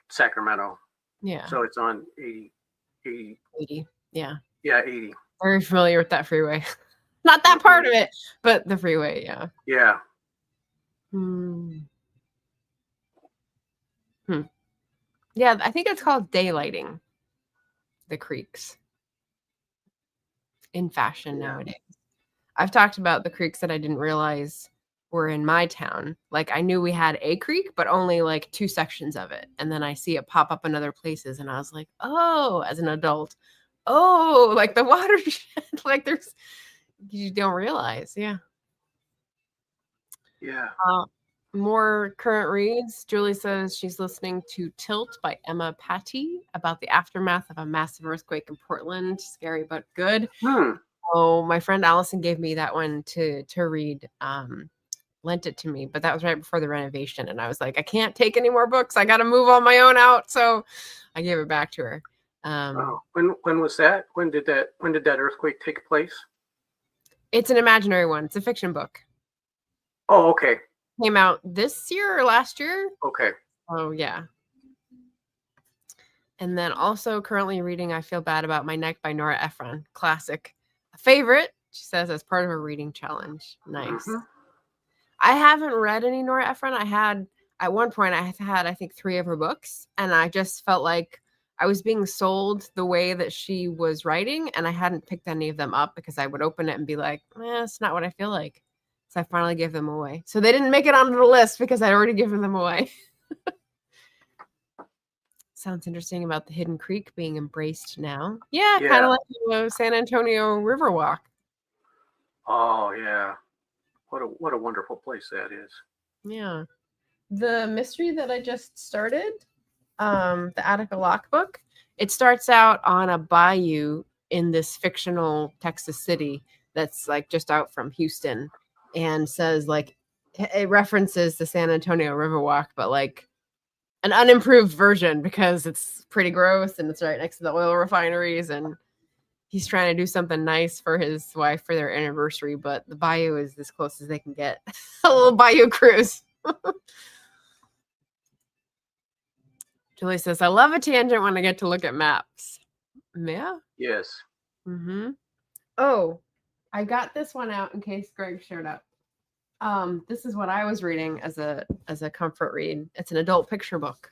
Sacramento. Yeah. So it's on 80. Yeah. Yeah, 80. Very familiar with that freeway. Not that part of it, but the freeway, yeah. Yeah. Yeah, I think it's called daylighting the creeks in fashion nowadays. I've talked about the creeks that I didn't realize were in my town. Like I knew we had a creek, but only like 2 sections of it. And then I see it pop up in other places. And I was like, oh, as an adult, like the watershed, like you don't realize. Yeah. Yeah. More current reads. Julie says she's listening to Tilt by Emma Patty about the aftermath of a massive earthquake in Portland. Scary, but good. Oh, my friend Allison gave me that one to read. Lent it to me, but that was right before the renovation. And I was like, I can't take any more books. I got to move on my own out. So I gave it back to her. When was that? When did that earthquake take place? It's an imaginary one. It's a fiction book. Oh, okay. Came out this year or last year. Okay. Oh, yeah. And then also currently reading I Feel Bad About My Neck by Nora Ephron. Classic. A favorite, she says, as part of a reading challenge. Nice. Mm-hmm. I haven't read any Nora Ephron. At one point, I had, I think, 3 of her books. And I just felt like I was being sold the way that she was writing. And I hadn't picked any of them up because I would open it and be like, it's not what I feel like. So I finally gave them away. So they didn't make it onto the list because I'd already given them away. Sounds interesting about the Hidden Creek being embraced now. Yeah. Kind of like the San Antonio Riverwalk. Oh, yeah. What a wonderful place that is. Yeah. The mystery that I just started, the Attica Lock book, it starts out on a bayou in this fictional Texas city that's like just out from Houston and says like it references the San Antonio Riverwalk, but like an unimproved version because it's pretty gross and it's right next to the oil refineries and he's trying to do something nice for his wife for their anniversary, but the bayou is as close as they can get. A little bayou cruise. Julie says, I love a tangent when I get to look at maps. Yeah? Yes. Mm-hmm. Oh, I got this one out in case Greg showed up. This is what I was reading as a comfort read. It's an adult picture book.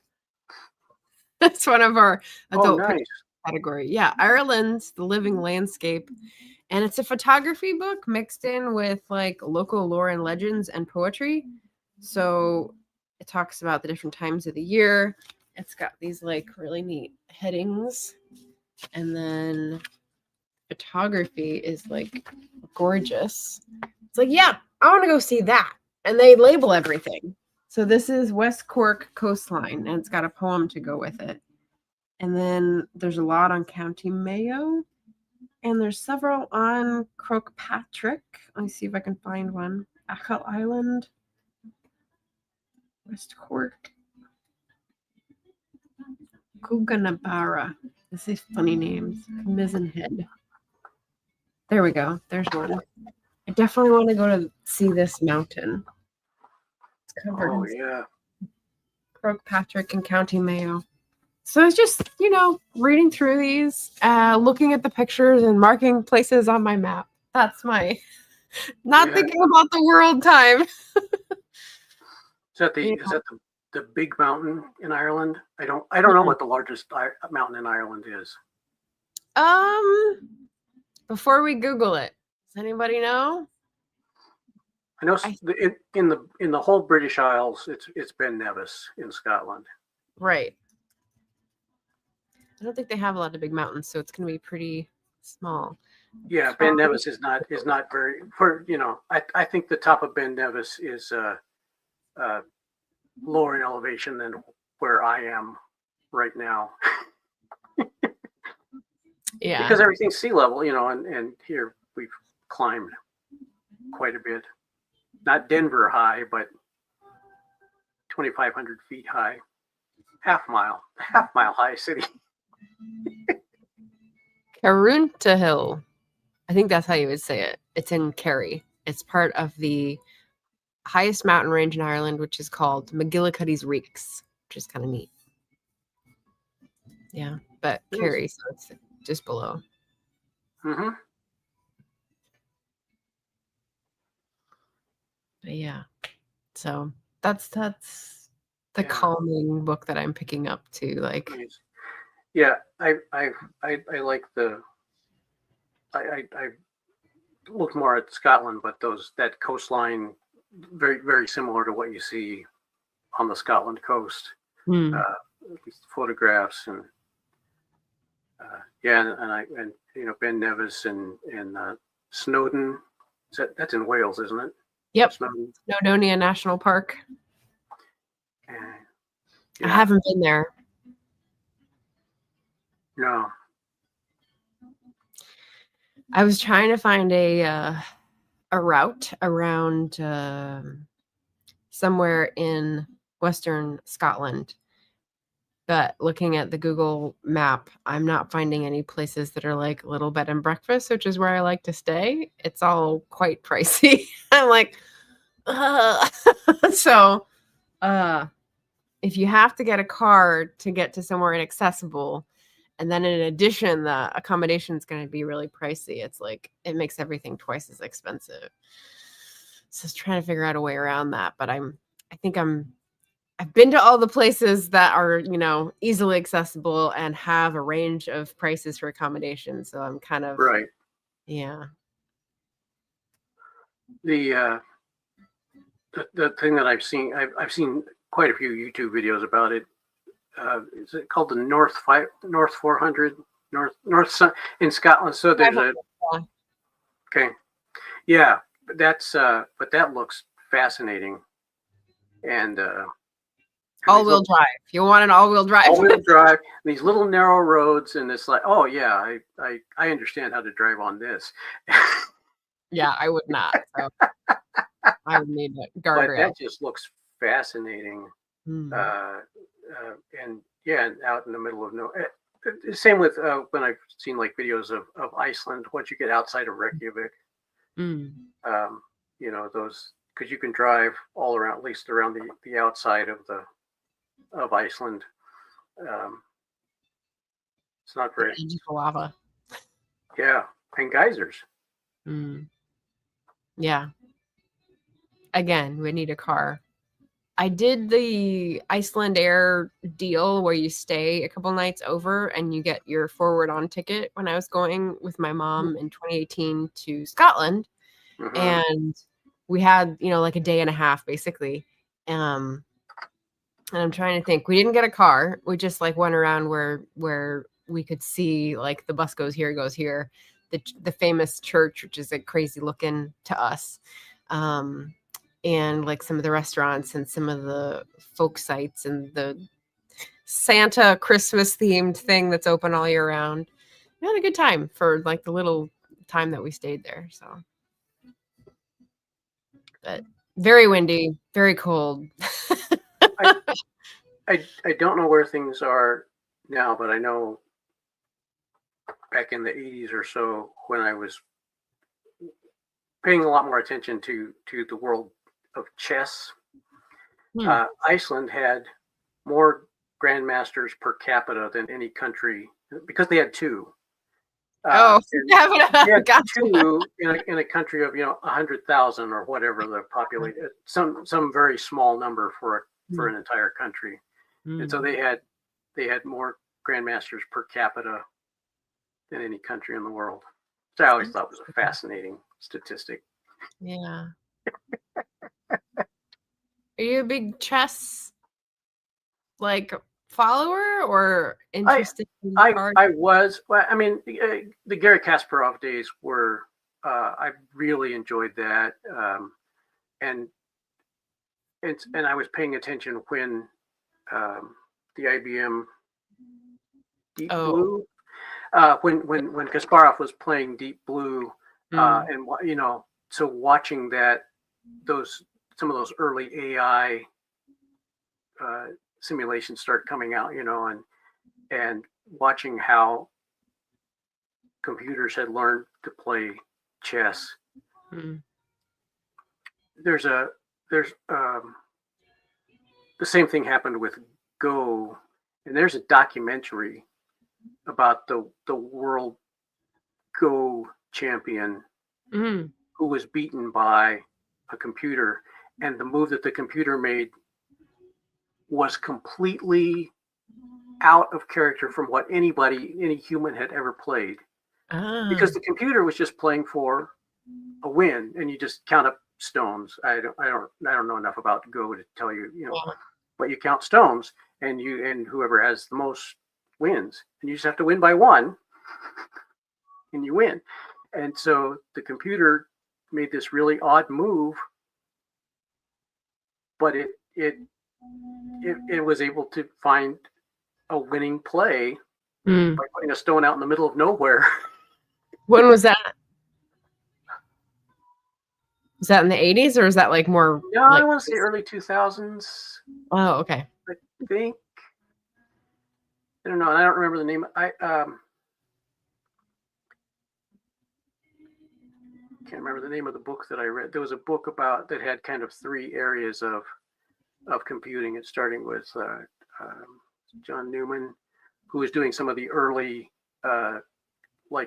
It's one of our adult picture category. Yeah, Ireland's The Living Landscape. And it's a photography book mixed in with like local lore and legends and poetry. So it talks about the different times of the year. It's got these like really neat headings. And then photography is like gorgeous. It's like, yeah, I want to go see that. And they label everything. So this is West Cork coastline, and it's got a poem to go with it. And then there's a lot on County Mayo, and there's several on Croagh Patrick. Let me see if I can find one. Achill Island, West Cork, Kuganabara. This is funny names. Mizzen Head. There we go. There's one. I definitely want to go to see this mountain. It's covered Oh in yeah. Kirkpatrick and County Mayo. So it's just, reading through these, looking at the pictures and marking places on my map. That's my not thinking about the world time. Is that the big mountain in Ireland? I don't know what the largest mountain in Ireland is. Before we Google it, does anybody know? I know in the whole British Isles, it's Ben Nevis in Scotland. Right. I don't think they have a lot of big mountains, so it's going to be pretty small. Yeah, Ben Nevis is not very I think the top of Ben Nevis is lower in elevation than where I am right now. Yeah, because everything's sea level, and here we've climbed quite a bit. Not Denver high, but 2,500 feet high. Half mile high city. Carrunthill. I think that's how you would say it. It's in Kerry. It's part of the highest mountain range in Ireland, which is called McGillicuddy's Reeks, which is kind of neat. Yeah, but nice. Kerry, so it's just below. Mm-hmm. But yeah, so that's the calming book that I'm picking up too. Like, nice. Yeah, I like I look more at Scotland, but that coastline very very similar to what you see on the Scotland coast. Photographs and and Ben Nevis and Snowdon. That's in Wales, isn't it? Yep. Snowdonia National Park. I haven't been there. No. I was trying to find a route around somewhere in Western Scotland, but looking at the Google map, I'm not finding any places that are like little bed and breakfast, which is where I like to stay. It's all quite pricey. I'm like, so if you have to get a car to get to somewhere inaccessible, and then in addition, the accommodation is going to be really pricey, it's like it makes everything twice as expensive. So I was trying to figure out a way around that, but I've been to all the places that are, easily accessible and have a range of prices for accommodation. So I'm kind of right. Yeah. The thing that I've seen quite a few YouTube videos about it. Is it called the North 400 North in Scotland? So there's okay, yeah, but that looks fascinating, and all-wheel drive. You want an all-wheel drive? All-wheel drive. These little narrow roads, and it's like, oh yeah, I understand how to drive on this. Yeah, I would not. So I would need a guardrail. But that just looks fascinating. And out in the middle of nowhere. Same with when I've seen like videos of Iceland. Once you get outside of Reykjavik, those, because you can drive all around, at least around the outside of Iceland. It's not very lava. Yeah, and geysers. Yeah. Again, we need a car. I did the Iceland Air deal where you stay a couple nights over and you get your forward on ticket when I was going with my mom in 2018 to Scotland. And we had, like a day and a half basically. And I'm trying to think, we didn't get a car. We just like went around where we could see like the bus goes here, the famous church, which is like crazy looking to us. And like some of the restaurants and some of the folk sites and the Santa Christmas themed thing that's open all year round. We had a good time for like the little time that we stayed there. So but very windy, very cold. I don't know where things are now, but I know back in the 80s or so when I was paying a lot more attention to the world of chess. Iceland had more grandmasters per capita than any country because they had two. They had Gotcha. two in a country of 100,000 or whatever the population, some very small number for an entire country, and so they had more grandmasters per capita than any country in the world. So I always thought was a fascinating statistic. Yeah. Are you a big chess follower or interested in cards? I was. Well, I mean, the Garry Kasparov days were. I really enjoyed that, and I was paying attention when the IBM Deep Blue, when Kasparov was playing Deep Blue, and so watching that some of those early AI simulations start coming out, and watching how computers had learned to play chess. There's the same thing happened with Go, and there's a documentary about the world Go champion who was beaten by a computer, and the move that the computer made was completely out of character from what any human had ever played, because the computer was just playing for a win, and you just count up stones. I don't know enough about Go to tell you, but you count stones, and whoever has the most wins, and you just have to win by one, and you win. And so the computer made this really odd move, but it was able to find a winning play by putting a stone out in the middle of nowhere. When was that? Was that in the 80s, or is that more? No, I want to say early 2000s. Oh, okay. I think. I don't know. I don't remember the name. I can't remember the name of the book that I read. There was a book that had kind of three areas of computing. It's starting with John Newman, who was doing some of the early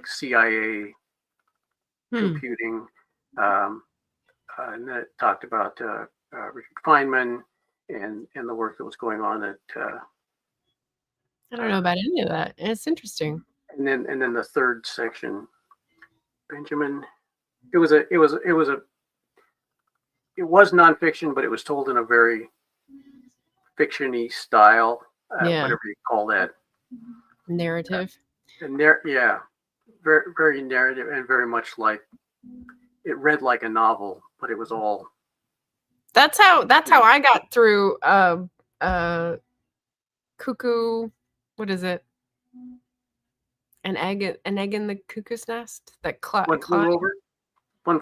CIA computing, and that talked about Richard Feynman and the work that was going on at. I don't know about any of that. It's interesting. And then the third section, Benjamin. It was nonfiction, but it was told in a very fiction-y style, whatever you call that. Narrative. Yeah, very, very narrative, and very much like it read like a novel, but it was all. That's how I got through Cuckoo. What is it? An egg in the cuckoo's nest. That One flew over the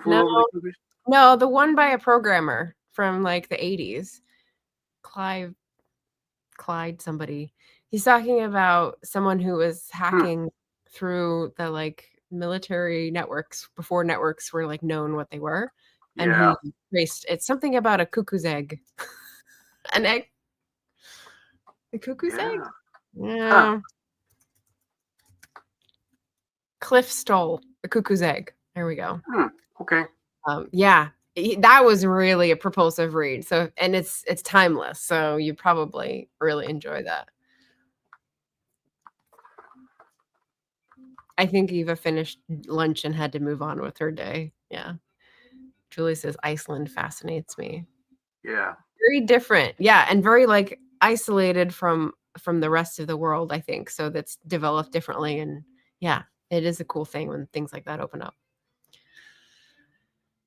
cuckoo's. No, the one by a programmer from the 80s. Clyde somebody. He's talking about someone who was hacking through the military networks before networks were known what they were. And he traced it's something about a cuckoo's egg. An egg? The cuckoo's egg? Yeah. Cliff stole the cuckoo's egg. There we go. Okay. Yeah. That was really a propulsive read. So, and it's timeless. So you probably really enjoy that. I think Eva finished lunch and had to move on with her day. Yeah. Julie says Iceland fascinates me. Yeah. Very different. Yeah. And very isolated from the rest of the world, I think. So that's developed differently. And yeah, it is a cool thing when things like that open up.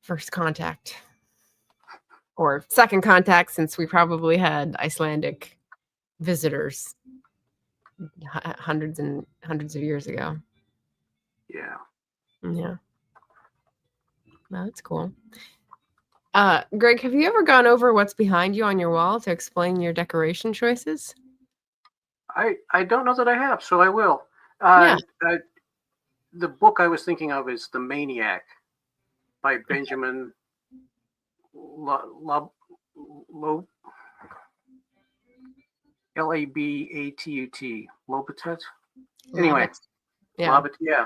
First contact. Or second contact, since we probably had Icelandic visitors hundreds and hundreds of years ago. Yeah. Yeah. Well, that's cool. Greg, have you ever gone over what's behind you on your wall to explain your decoration choices? I don't know that I have, so I will. Yeah. The book I was thinking of is The Maniac by Benjamin Labatut. Lobatet. Love Anyway, it. Yeah. Labat. Yeah.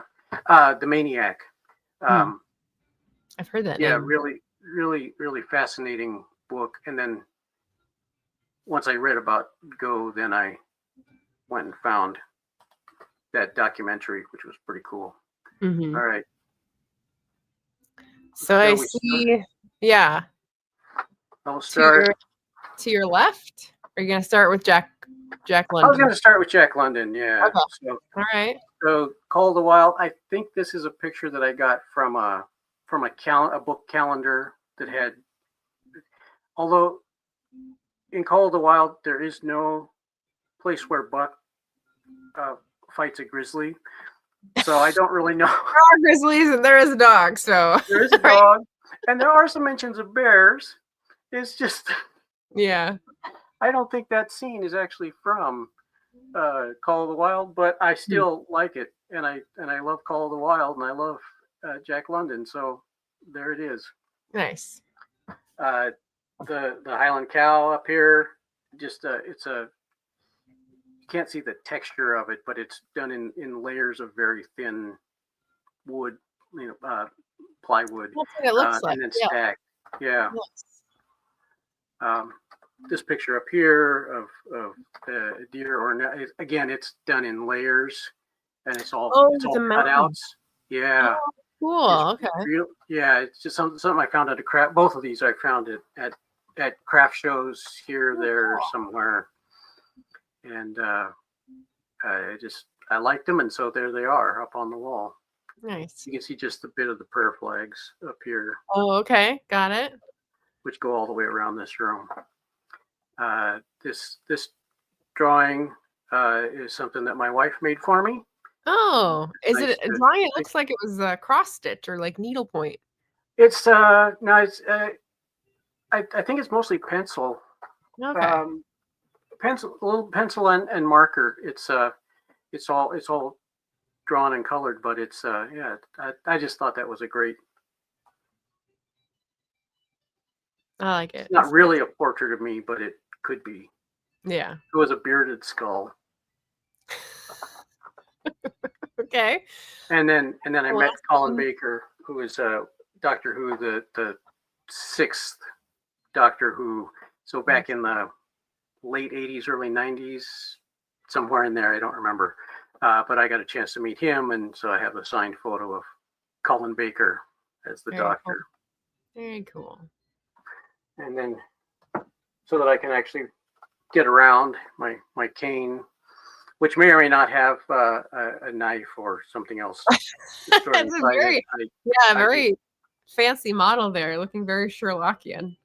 The Maniac. Hmm. I've heard that Yeah, name. really, really, really fascinating book. And then once I read about Go, then I went and found that documentary, which was pretty cool. Mm-hmm. All right. So I Shall we start? see, yeah, I'll to your start. to your left. Are you gonna start with Jack I was London? going to start with Jack London. Yeah. Okay. So, All right. Call of the Wild. I think this is a picture that I got from a book calendar that had. Although in Call of the Wild there is no place where Buck fights a grizzly, so I don't really know. There are grizzlies and there is a dog, so There is a right. dog, and there are some mentions of bears. It's just Yeah. I don't think that scene is actually from Call of the Wild, but I still like it, and I love Call of the Wild, and I love Jack London, so there it is. Nice. The Highland cow up here, just it's a you can't see the texture of it, but it's done in layers of very thin wood, plywood, That's what it looks like. and then Yeah. stacked. Yeah. Nice. This picture up here of deer, or again, it's done in layers, and it's all cutouts. Yeah. Oh, cool. Okay. Yeah, it's just something I found at a craft. Both of these I found at craft shows here, there, somewhere, and I liked them, and so there they are up on the wall. Nice. You can see just a bit of the prayer flags up here. Oh, okay. Got it. Which go all the way around this room. This drawing is something that my wife made for me. Oh, is it a drawing? It looks like it was a cross stitch or like needlepoint. It's no, it's I think it's mostly pencil. Okay. Little pencil and marker. It's all drawn and colored, but it's yeah. I just thought that was a great. I like it. It's not really a portrait of me, but it could be. Yeah. It was a bearded skull. Okay. And then I met Colin Baker, who is Doctor Who, the sixth Doctor Who. So back in the late 80s, early 90s, somewhere in there, I don't remember. But I got a chance to meet him, and so I have a signed photo of Colin Baker as the Doctor. Cool. Very cool. And then, so that I can actually get around, my cane, which may or may not have a knife or something else. That's a very very fancy model there, looking very Sherlockian.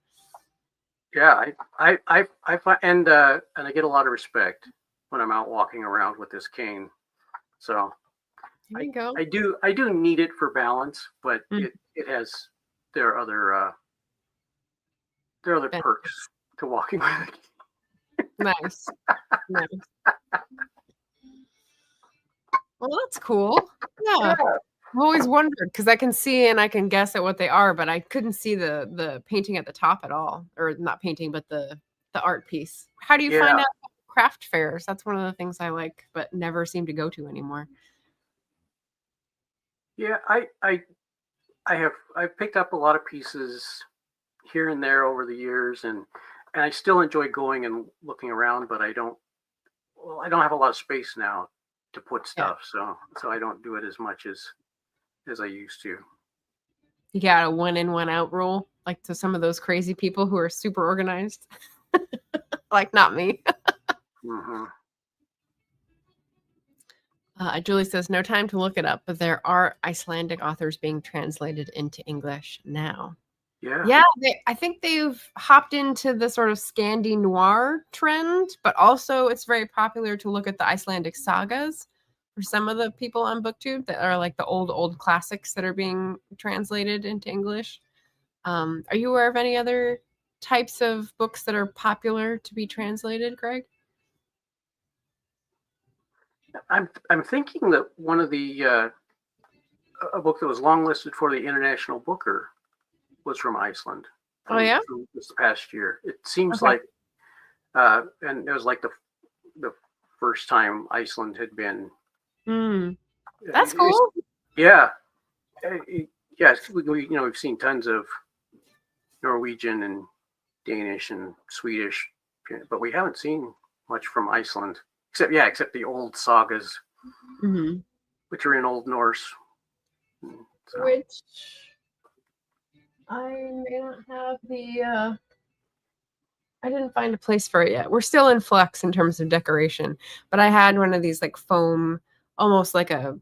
Yeah, I find, and I get a lot of respect when I'm out walking around with this cane. So There you go. I do need it for balance, but it has there are other perks to walking with it. Nice. Nice. Well, that's cool. Yeah. I've always wondered because I can see and I can guess at what they are, but I couldn't see the painting at the top at all, or not painting, but the art piece. How do you find out craft fairs? That's one of the things I like, but never seem to go to anymore. Yeah, I've picked up a lot of pieces here and there over the years, and I still enjoy going and looking around, but I don't have a lot of space now to put stuff, so I don't do it as much as I used to. You got a 1 in 1 out rule, like to some of those crazy people who are super organized, like not me. Mm-hmm. Julie says no time to look it up, but there are Icelandic authors being translated into English now. Yeah, I think they've hopped into the sort of Scandi noir trend, but also it's very popular to look at the Icelandic sagas for some of the people on BookTube that are like the old classics that are being translated into English. Are you aware of any other types of books that are popular to be translated, Greg? I'm thinking that one of the a book that was longlisted for the International Booker was from Iceland. Oh yeah, from this past year. It seems okay. like, and it was like the first time Iceland had been. That's cool. Yeah, yes. We've seen tons of Norwegian and Danish and Swedish, but we haven't seen much from Iceland, except the old sagas, which are in Old Norse. So. Which I may not have the. I didn't find a place for it yet. We're still in flux in terms of decoration, but I had one of these like foam, almost like a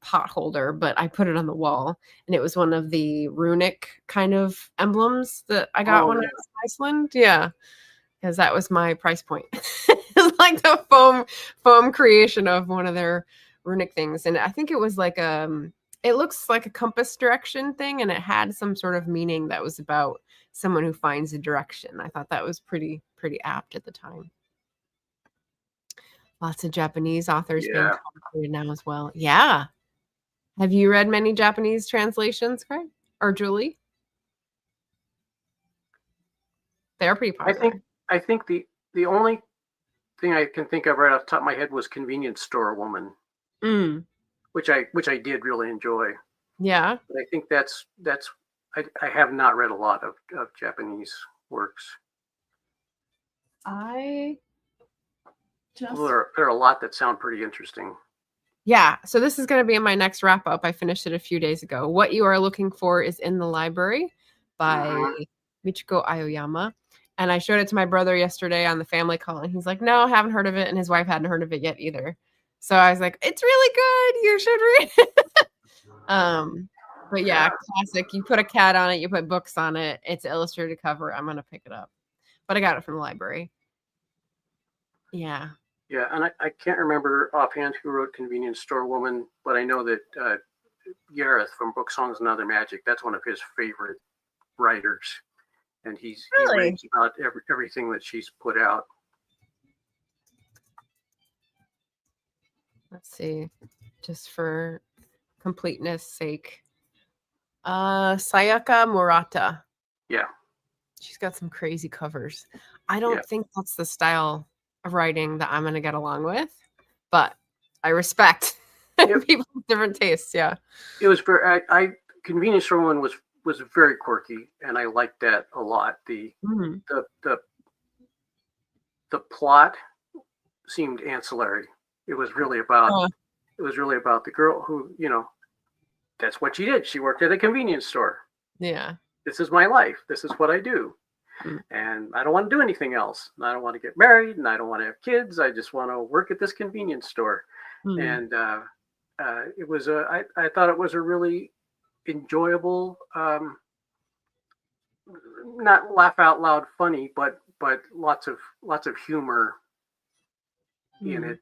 pot holder, but I put it on the wall, and it was one of the runic kind of emblems that I got when I was in Iceland. Yeah, because that was my price point. It's like the foam creation of one of their runic things, and I think it was like it looks like a compass direction thing, and it had some sort of meaning that was about someone who finds a direction. I thought that was pretty apt at the time. Lots of Japanese authors being translated now as well. Yeah. Have you read many Japanese translations, Craig or Julie? They're pretty popular. I think the only thing I can think of right off the top of my head was Convenience Store Woman, which I did really enjoy. Yeah, but I think that's I have not read a lot of Japanese works. There are a lot that sound pretty interesting. Yeah, so this is going to be in my next wrap up. I finished it a few days ago. What You Are Looking For is in the Library by Michiko Aoyama. And I showed it to my brother yesterday on the family call, and he's like, no, I haven't heard of it. And his wife hadn't heard of it yet either. So I was like, it's really good. You should read it. But yeah, classic. You put a cat on it, you put books on it. It's an illustrated cover. I'm going to pick it up. But I got it from the library. Yeah. Yeah, and I can't remember offhand who wrote Convenience Store Woman, but I know that Gareth from Book Songs and Other Magic, that's one of his favorite writers. And he raves about everything that she's put out. Let's see, just for completeness sake. Sayaka Murata. Yeah. She's got some crazy covers. I don't think that's the style of writing that I'm going to get along with, but I respect people's different tastes. Yeah. It was Convenience Store Woman was very quirky, and I liked that a lot. The plot seemed ancillary. It was really about the girl who, that's what she did. She worked at a convenience store. Yeah. This is my life. This is what I do. And I don't want to do anything else. And I don't want to get married, and I don't want to have kids. I just want to work at this convenience store. And it was I thought it was a really enjoyable, not laugh out loud funny, but lots of humor in it.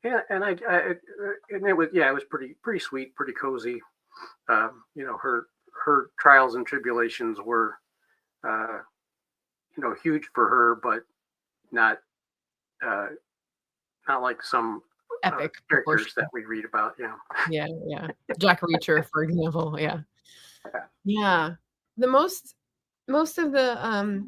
Yeah, and it was pretty sweet, pretty cozy. Her trials and tribulations were huge for her, but not like some epic characters that we read about. Yeah. Jack Reacher, for example. Yeah. The most of the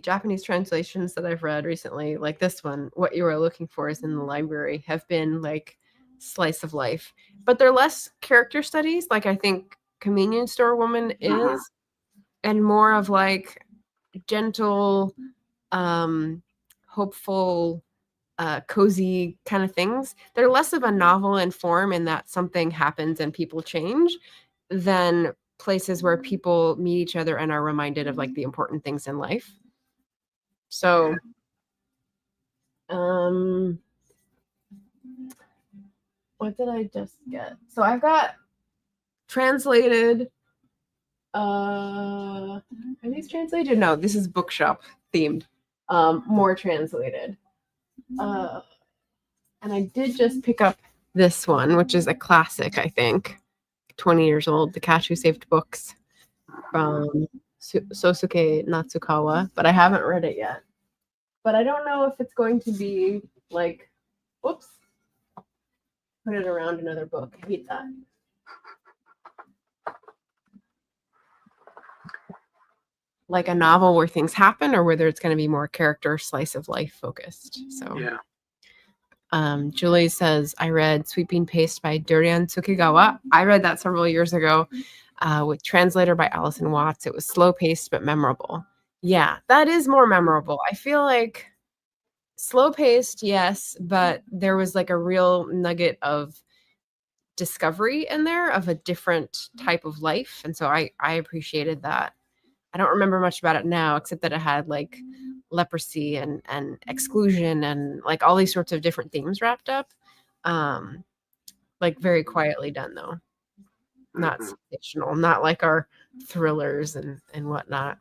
Japanese translations that I've read recently, like this one, What You Are Looking For is in the Library, have been like slice of life, but they're less character studies, like I think Convenience Store Woman is, and more of like gentle, hopeful, cozy kind of things. They're less of a novel in form in that something happens and people change than places where people meet each other and are reminded of like the important things in life. So, what did I just get? So I've got translated. Are these translated? No, this is bookshop themed. More translated. And I did just pick up this one, which is a classic, I think. 20 years old, The Cat Who Saved Books from Sosuke Natsukawa, but I haven't read it yet. But I don't know if it's going to be like, whoops, put it around another book. I hate that. Like a novel where things happen, or whether it's going to be more character slice of life focused. So Yeah. Julie says, I read Sweeping Paste by Durian Tsukigawa. I read that several years ago with translator by Alison Watts. It was slow paced but memorable. Yeah, that is more memorable. I feel like slow paced, yes, but there was like a real nugget of discovery in there of a different type of life. And so I appreciated that. I don't remember much about it now, except that it had like leprosy and exclusion and like all these sorts of different themes wrapped up. Like very quietly done though. Not sensational, not like our thrillers and whatnot.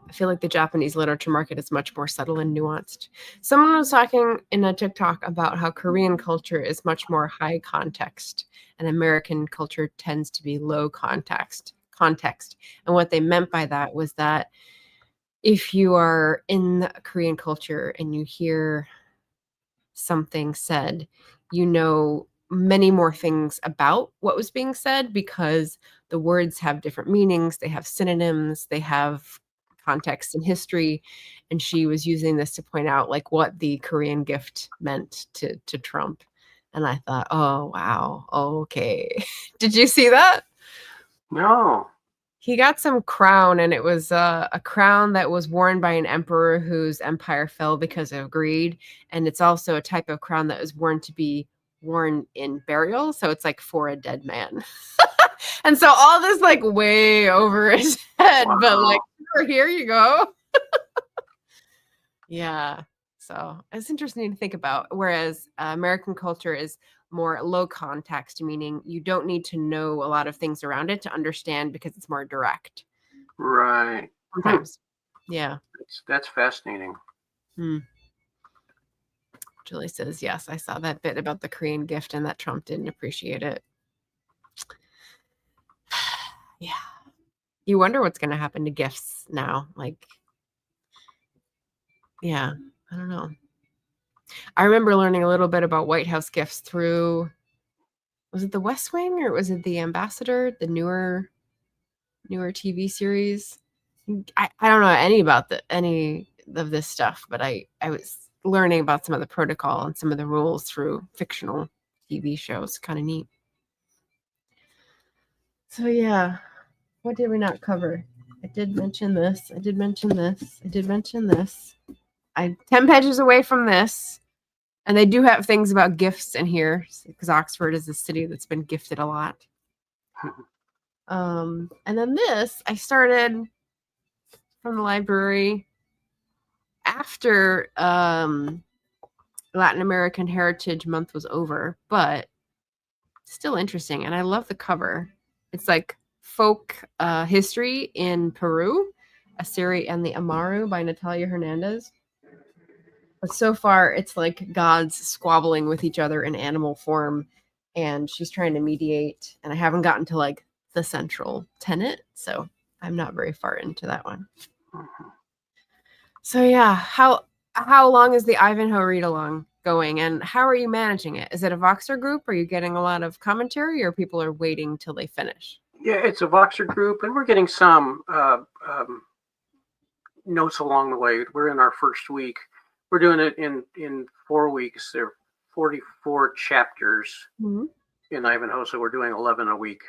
I feel like the Japanese literature market is much more subtle and nuanced. Someone was talking in a TikTok about how Korean culture is much more high context and American culture tends to be low context. And what they meant by that was that if you are in Korean culture and you hear something said, you know many more things about what was being said because the words have different meanings, they have synonyms, they have context and history. And she was using this to point out like what the Korean gift meant to Trump. And I thought, oh wow, okay. Did you see that? No. He got some crown, and it was a crown that was worn by an emperor whose empire fell because of greed. And it's also a type of crown that was worn to be worn in burial. So it's like for a dead man. And so all this like way over his head, Wow. but like, here you go. Yeah. So it's interesting to think about. Whereas American culture is more low context, meaning you don't need to know a lot of things around it to understand because it's more direct. Right. Sometimes. Yeah. That's fascinating. Julie says, yes, I saw that bit about the Korean gift and that Trump didn't appreciate it. Yeah. You wonder what's going to happen to gifts now. Like, yeah, I don't know. I remember learning a little bit about White House gifts through, was it The West Wing or was it The Ambassador, the newer TV series? I don't know any of this stuff, but I was learning about some of the protocol and some of the rules through fictional TV shows. Kind of neat. So yeah, what did we not cover? I did mention this. I did mention this. I did mention this. I'm 10 pages away from this. And they do have things about gifts in here because Oxford is a city that's been gifted a lot. And then this, I started from the library after Latin American Heritage Month was over, but still interesting. And I love the cover. It's like folk history in Peru, Asiri and the Amaru by Natalia Hernandez. But so far, it's like gods squabbling with each other in animal form, and she's trying to mediate. And I haven't gotten to like the central tenet, so I'm not very far into that one. So yeah, how long is the Ivanhoe read along going, and how are you managing it? Is it a Voxer group? Are you getting a lot of commentary, or people are waiting till they finish? Yeah, it's a Voxer group, and we're getting some notes along the way. We're in our first week. We're doing it in 4 weeks. There are 44 chapters in Ivanhoe, so we're doing 11 a week.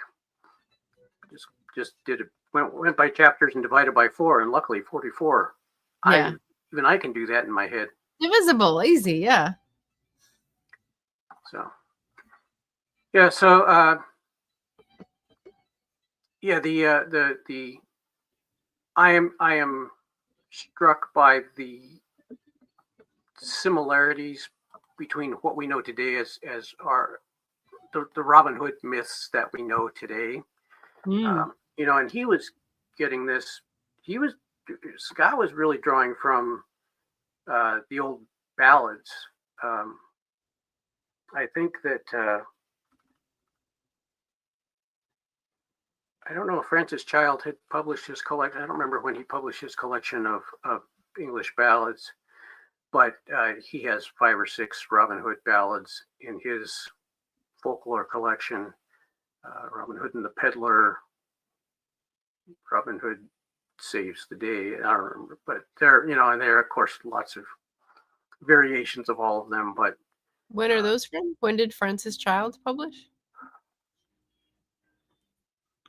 Just did it. Went by chapters and divided by 4, and luckily 44. Yeah. Even I can do that in my head. Divisible, easy, yeah. So yeah, so yeah, the I am struck by the similarities between what we know today as the Robin Hood myths that we know today. And he was getting this. Scott was really drawing from the old ballads. I think that I don't know if Francis Child had published his collection. I don't remember when he published his collection of English ballads, but he has 5 or 6 Robin Hood ballads in his folklore collection. Robin Hood and the Peddler, Robin Hood Saves the Day. I don't remember, but there, and there are, of course, lots of variations of all of them. But when are those from? When did Francis Child publish?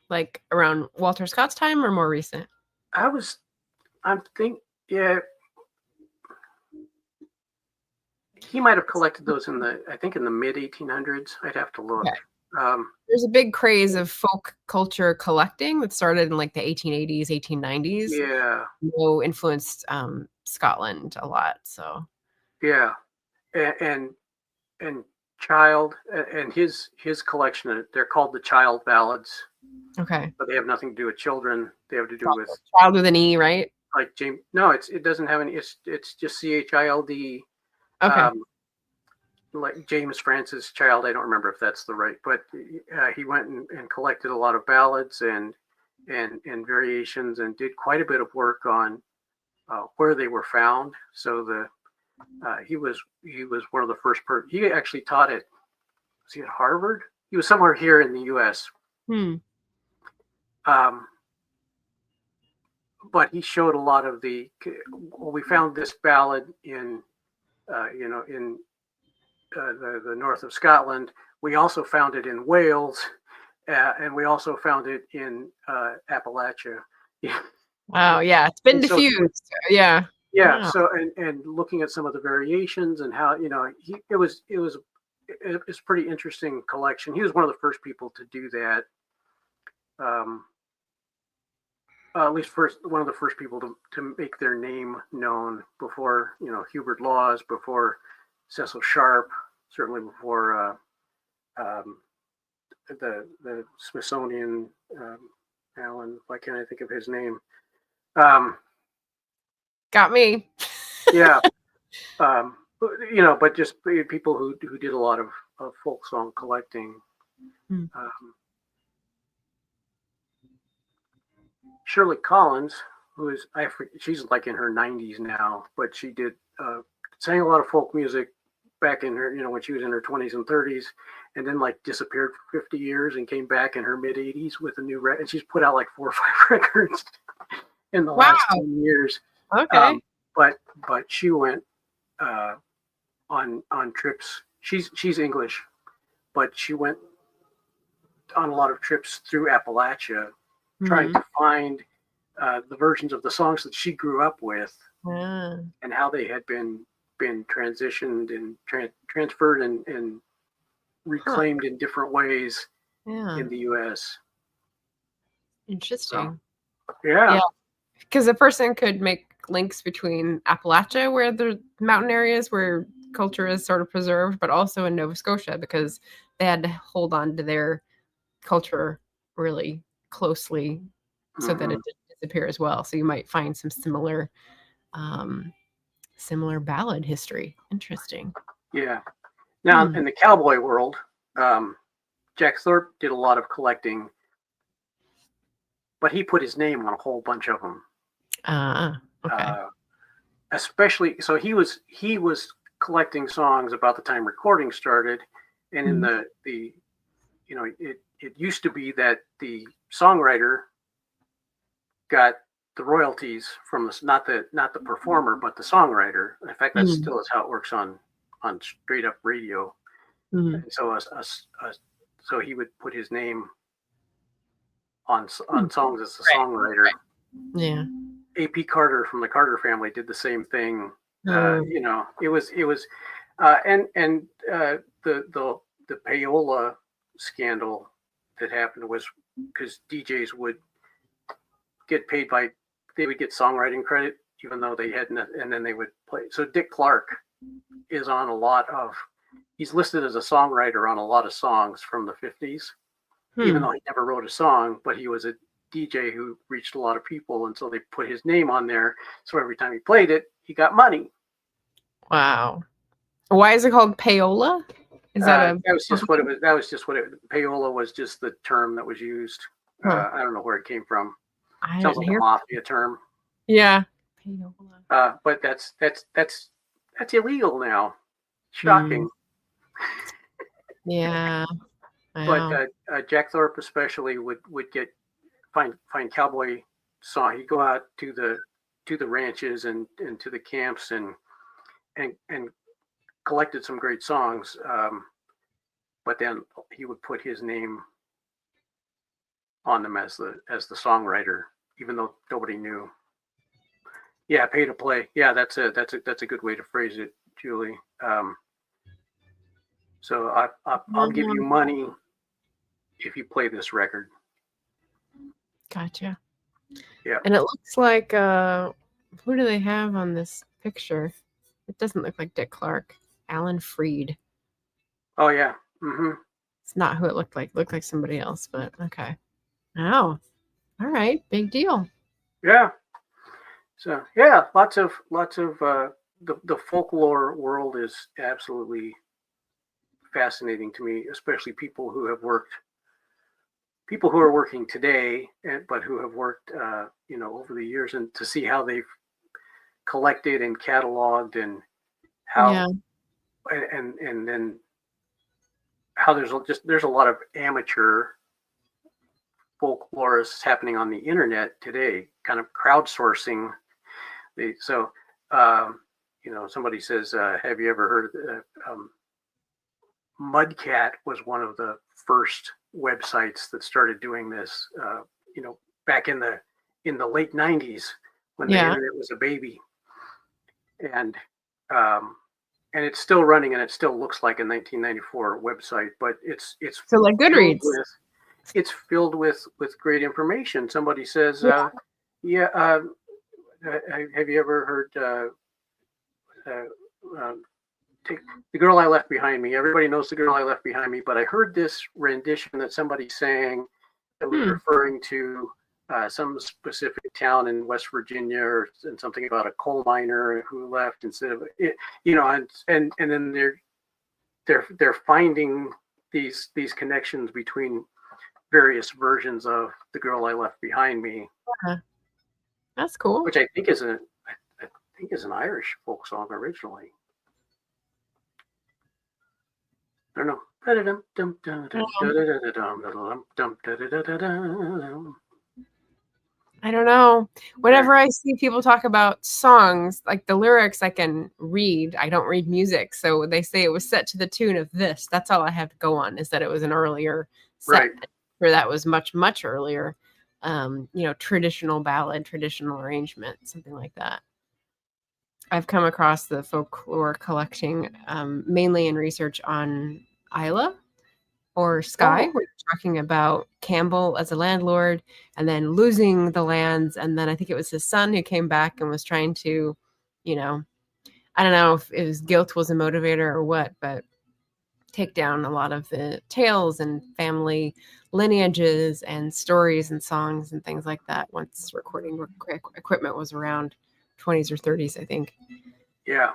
Like around Walter Scott's time or more recent? I'm thinking, yeah, he might have collected those in the mid 1800s. I'd have to look. Okay. There's a big craze of folk culture collecting that started in like the 1880s, 1890s. Yeah. Influenced Scotland a lot. So. Yeah, and Child and his collection. They're called the Child Ballads. Okay. But they have nothing to do with children. They have to do with Child with an E, right? Like James. No, it doesn't have any. It's just Child. Okay. Like James Francis Child. I don't remember if that's the right, but he went and collected a lot of ballads and variations, and did quite a bit of work on where they were found. So he was one of the first. He actually taught at. Was he at Harvard? He was somewhere here in the U.S. But he showed a lot of we found this ballad in the north of Scotland. We also found it in Wales, and we also found it in Appalachia. Wow, yeah, it's been diffused. Yeah. Yeah. Wow. So and looking at some of the variations and how it was pretty interesting collection. He was one of the first people to do that. At least one of the first people to make their name known before Hubert Laws, before Cecil Sharp, certainly before the Smithsonian Alan. Why can't I think of his name? Got me. Yeah, but just people who did a lot of folk song collecting. Shirley Collins, she's like in her 90s now, but she did sang a lot of folk music back in her, when she was in her 20s and 30s, and then like disappeared for 50 years and came back in her mid 80s with a new record. And she's put out like 4 or 5 records in the last 10 years. Okay. But she went on trips. She's English, but she went on a lot of trips through Appalachia, trying to find the versions of the songs that she grew up with, and how they had been transitioned and transferred and reclaimed in different ways in the U.S. Interesting. Yeah. Because a person could make links between Appalachia, where the mountain areas where culture is sort of preserved, but also in Nova Scotia, because they had to hold on to their culture really closely so that it didn't disappear as well. So you might find some similar ballad history. Interesting. Yeah. Now in the cowboy world, Jack Thorpe did a lot of collecting, but he put his name on a whole bunch of them. Okay. Especially, so he was collecting songs about the time recording started, and in it used to be that the songwriter got the royalties from not the performer, but the songwriter. In fact, that still is how it works on straight up radio. And so so he would put his name on songs as a songwriter. Yeah. A.P. Carter from the Carter family did the same thing. It was and the payola scandal that happened was because DJs would get paid they would get songwriting credit even though they hadn't, and then they would play. So Dick Clark is on he's listed as a songwriter on a lot of songs from the 50s, even though he never wrote a song, but he was a DJ who reached a lot of people, and so they put his name on there. So every time he played it, he got money. Wow. Why is it called payola? Is that that was just what it was. That was just what it. Payola was just the term that was used. Huh. I don't know where it came from. I Sounds didn't like a hear. mafia term. Yeah. But that's illegal now. Mm, Shocking. yeah. But Wow. Jack Thorpe especially would get find cowboy song. He'd go out to the ranches and to the camps and collected some great songs. But then he would put his name on them as the songwriter, even though nobody knew. Yeah, pay to play. Yeah, that's a good way to phrase it, Julie. So I'll give you money if you play this record. Gotcha. Yeah. And it looks like who do they have on this picture? It doesn't look like Dick Clark. Alan Freed. Oh yeah. Mm-hmm. It's not who it looked like. It looked like somebody else, but okay. Oh. All right. Big deal. Yeah. So yeah, lots of the folklore world is absolutely fascinating to me, especially people who are working today, but who have worked over the years, and to see how they've collected and cataloged and how Yeah. and then how there's a lot of amateur folklorists happening on the internet today, kind of crowdsourcing. So somebody says, have you ever heard Mudcat was one of the first websites that started doing this, back in the late 90s when the internet was a baby. And it's still running, and it still looks like a 1994 website, but it's So like Goodreads. It's filled with great information. Somebody says, have you ever heard The Girl I Left Behind Me? Everybody knows The Girl I Left Behind Me, but I heard this rendition that somebody sang that was referring to some specific town in West Virginia, and something about a coal miner who left instead of it, and then they're finding these connections between various versions of The Girl I Left Behind Me. That's cool. Which I think is an Irish folk song originally. I don't know. I don't know. Whenever I see people talk about songs, like the lyrics I can read, I don't read music. So they say it was set to the tune of this. That's all I have to go on, is that it was an earlier set. Right. Or that was much, much earlier. Traditional ballad, traditional arrangement, something like that. I've come across the folklore collecting mainly in research on Isla or Skye, where you're talking about Campbell as a landlord and then losing the lands. And then I think it was his son who came back and was trying to, I don't know if it was guilt was a motivator or what, but take down a lot of the tales and family lineages and stories and songs and things like that once recording equipment was around 20s or 30s, I think. Yeah.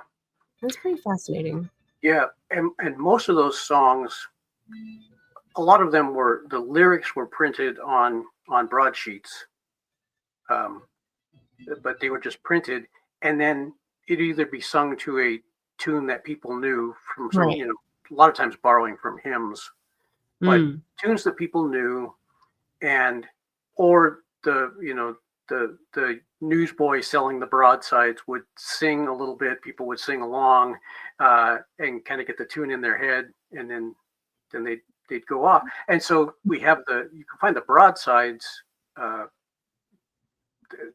That's pretty fascinating. Yeah. And most of those songs, a lot of them the lyrics were printed on broadsheets, but they were just printed, and then it'd either be sung to a tune that people knew from some, a lot of times borrowing from hymns, but tunes that people knew, or the newsboy selling the broadsides would sing a little bit. People would sing along and kind of get the tune in their head, and then they'd go off. And so you can find the broadsides.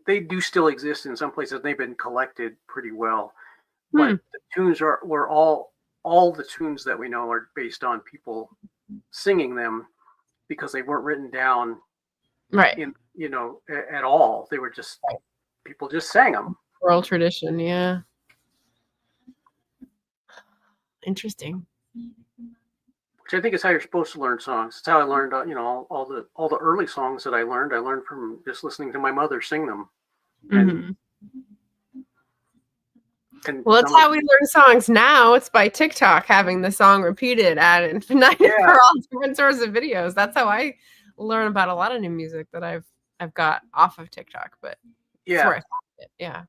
They do still exist in some places. They've been collected pretty well, but the tunes were all the tunes that we know are based on people singing them, because they weren't written down at all. They were just people just sang them. Oral tradition, yeah. Interesting. Which I think is how you're supposed to learn songs. It's how I learned, all the early songs that I learned from just listening to my mother sing them. And well, it's how we learn songs now. It's by TikTok, having the song repeated ad infinitum for all different sorts of videos. That's how I learn about a lot of new music that I've got off of TikTok, but that's where I Yeah, found it. Yeah.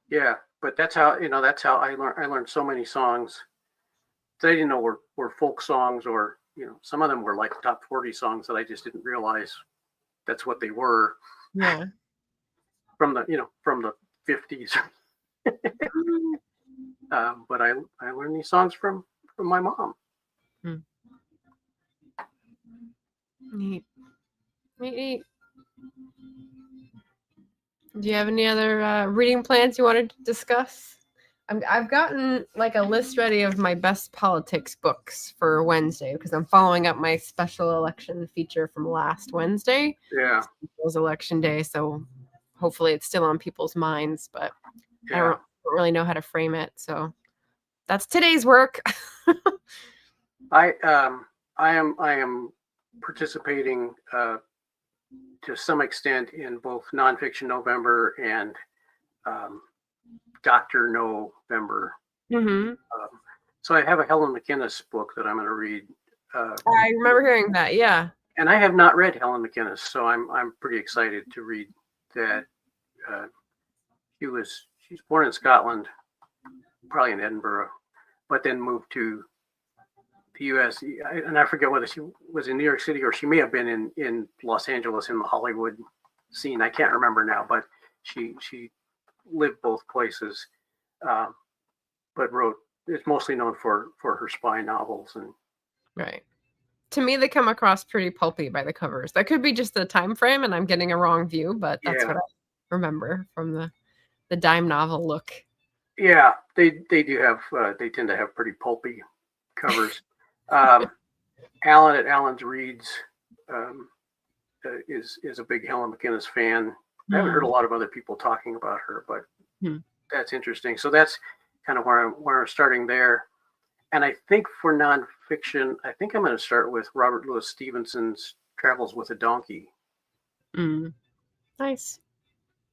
yeah. But that's how I learned so many songs that I didn't know were folk songs, or some of them were like top 40 songs that I just didn't realize that's what they were Yeah. from the 50s. But I learned these songs from my mom. Hmm. Neat. Neat. Do you have any other reading plans you wanted to discuss? I've gotten like a list ready of my best politics books for Wednesday because I'm following up my special election feature from last Wednesday. Yeah, It was election day, so hopefully it's still on people's minds, but I yeah. don't really know how to frame it. So that's today's work. I am participating to some extent in both Nonfiction November and Dr. November. Mm-hmm. So I have a Helen McInnes book that I'm going to read. I remember hearing that. Yeah. And I have not read Helen McInnes, so I'm pretty excited to read that. She's born in Scotland, probably in Edinburgh, but then moved to the U.S. And I forget whether she was in New York City or she may have been in Los Angeles in the Hollywood scene. I can't remember now, but she lived both places, but is mostly known for her spy novels. And Right. To me, they come across pretty pulpy by the covers. That could be just the time frame, and I'm getting a wrong view, but that's what I remember from the dime novel look. Yeah, they do have they tend to have pretty pulpy covers. Alan at Alan's Reads is a big Helen McInnes fan. I haven't heard a lot of other people talking about her, but that's interesting. So that's kind of where I'm starting there. And I think for nonfiction, I think I'm going to start with Robert Louis Stevenson's Travels with a Donkey. Nice.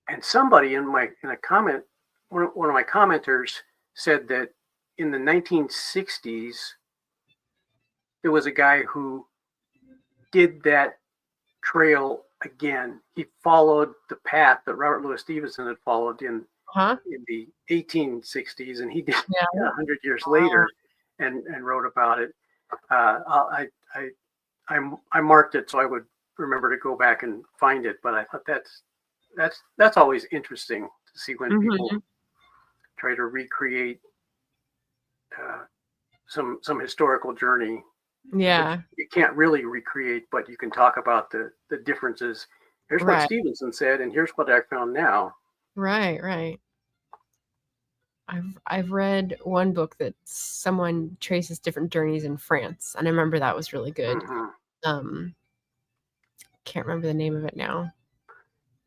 And somebody in a comment, one of my commenters said that in the 1960s, there was a guy who did that trail again. He followed the path that Robert Louis Stevenson had followed in the 1860s, and he did it 100 years later and wrote about it. I marked it so I would remember to go back and find it, but I thought that's always interesting to see when people try to recreate some historical journey. Yeah. You can't really recreate, but you can talk about the differences. Here's what Stevenson said, and here's what I found now. Right. I've read one book that someone traces different journeys in France, and I remember that was really good. Can't remember the name of it now.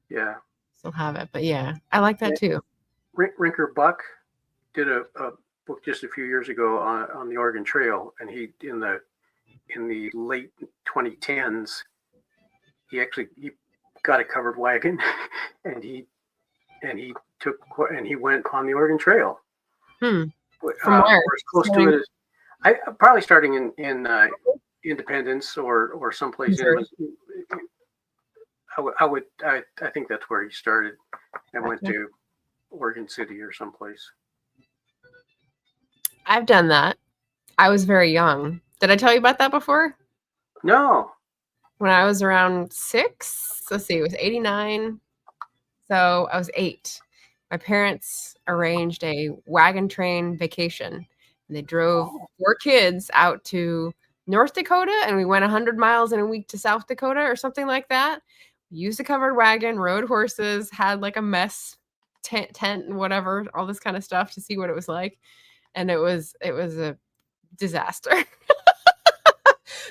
Yeah. Still have it, but yeah, I like that too. Rinker Buck did a book just a few years ago on the Oregon Trail, and he in the late 2010s, he got a covered wagon, and he went on the Oregon Trail. From where? As close to it as probably starting in Independence or someplace in. I think that's where he started and went to Oregon City or someplace. I've done that. I was very young. Did I tell you about that before? No. When I was around 6, let's see, it was 89. So I was 8. My parents arranged a wagon train vacation, and they drove 4 kids out to North Dakota, and we went 100 miles in a week to South Dakota or something like that. We used a covered wagon, rode horses, had like a mess tent and whatever, all this kind of stuff to see what it was like. And it was a disaster.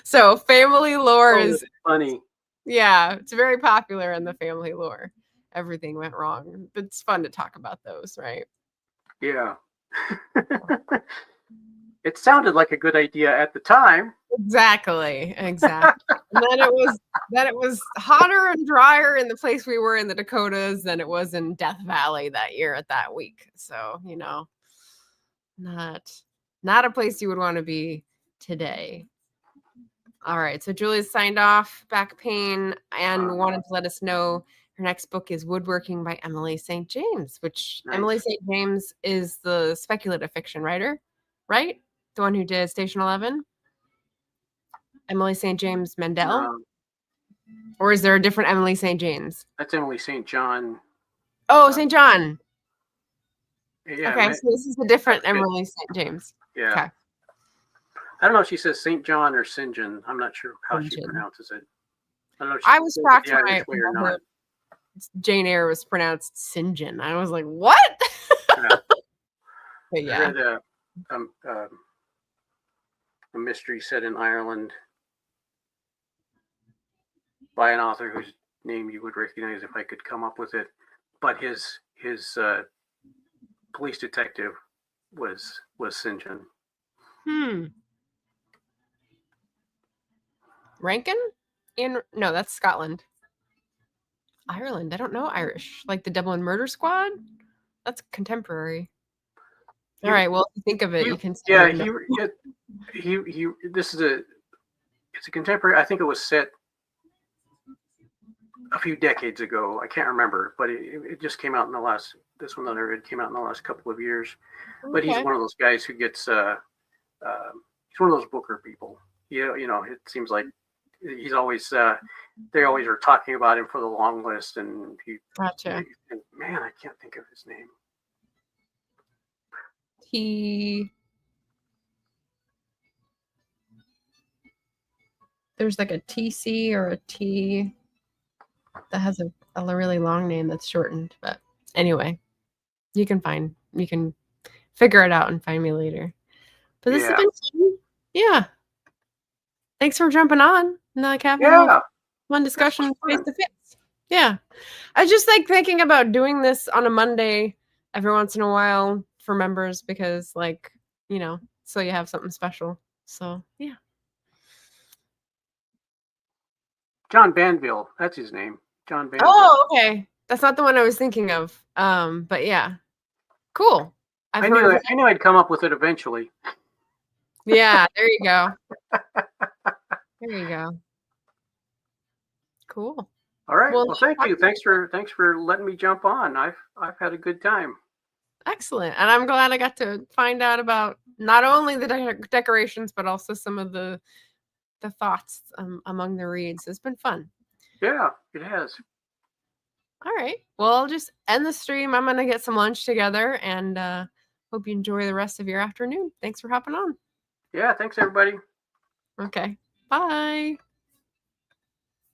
So family lore is funny. Yeah, it's very popular in the family lore. Everything went wrong. But it's fun to talk about those, right? Yeah. It sounded like a good idea at the time. Exactly. And then it was hotter and drier in the place we were in the Dakotas than it was in Death Valley that year at that week. So, not a place you would want to be today. All right. So Julia's signed off, back pain, and wanted to let us know her next book is Woodworking by Emily St. James, which Nice. Emily St. James is the speculative fiction writer, right? The one who did Station 11? Emily St. James Mendel? Or is there a different Emily St. James? That's Emily St. John. Oh, St. John. Yeah. Okay, so this is a different Emily St. James. Yeah. Okay. I don't know if she says St. John or St. John. I'm not sure how she pronounces it. I don't know if she I was shocked when Irish way or not. Jane Eyre was pronounced St. John. I was like, what? Yeah. But yeah. I read a mystery set in Ireland by an author whose name you would recognize if I could come up with it, but his police detective was St. John. Rankin? No, that's Scotland. Ireland. I don't know Irish. Like the Dublin Murder Squad? That's contemporary. All right. Well, if you think of it, you can. Yeah, this is it's a contemporary. I think it was set a few decades ago. I can't remember, but it just came out in the last. This one that I read came out in the last couple of years. Okay. But he's one of those guys who gets. He's one of those Booker people. You know, it seems like he's always. They always are talking about him for the long list, and Gotcha. And man, I can't think of his name. There's like a TC or a T that has a really long name that's shortened. But anyway, you can figure it out and find me later. But this has been fun. Yeah. Thanks for jumping on and like having a fun discussion face to face. Yeah. I was just like thinking about doing this on a Monday every once in a while for members because, like, you know, so you have something special. So yeah. John Banville, that's his name. John Banville. Oh, okay. That's not the one I was thinking of. But yeah. Cool. I knew I'd come up with it eventually. Yeah, there you go. There you go. Cool. All right. Well, thank you. Thanks for letting me jump on. I've had a good time. Excellent. And I'm glad I got to find out about not only the decorations, but also some of the thoughts among the reads. It's been fun. Yeah, it has. All right. Well, I'll just end the stream. I'm going to get some lunch together and hope you enjoy the rest of your afternoon. Thanks for hopping on. Yeah, thanks, everybody. Okay. Bye.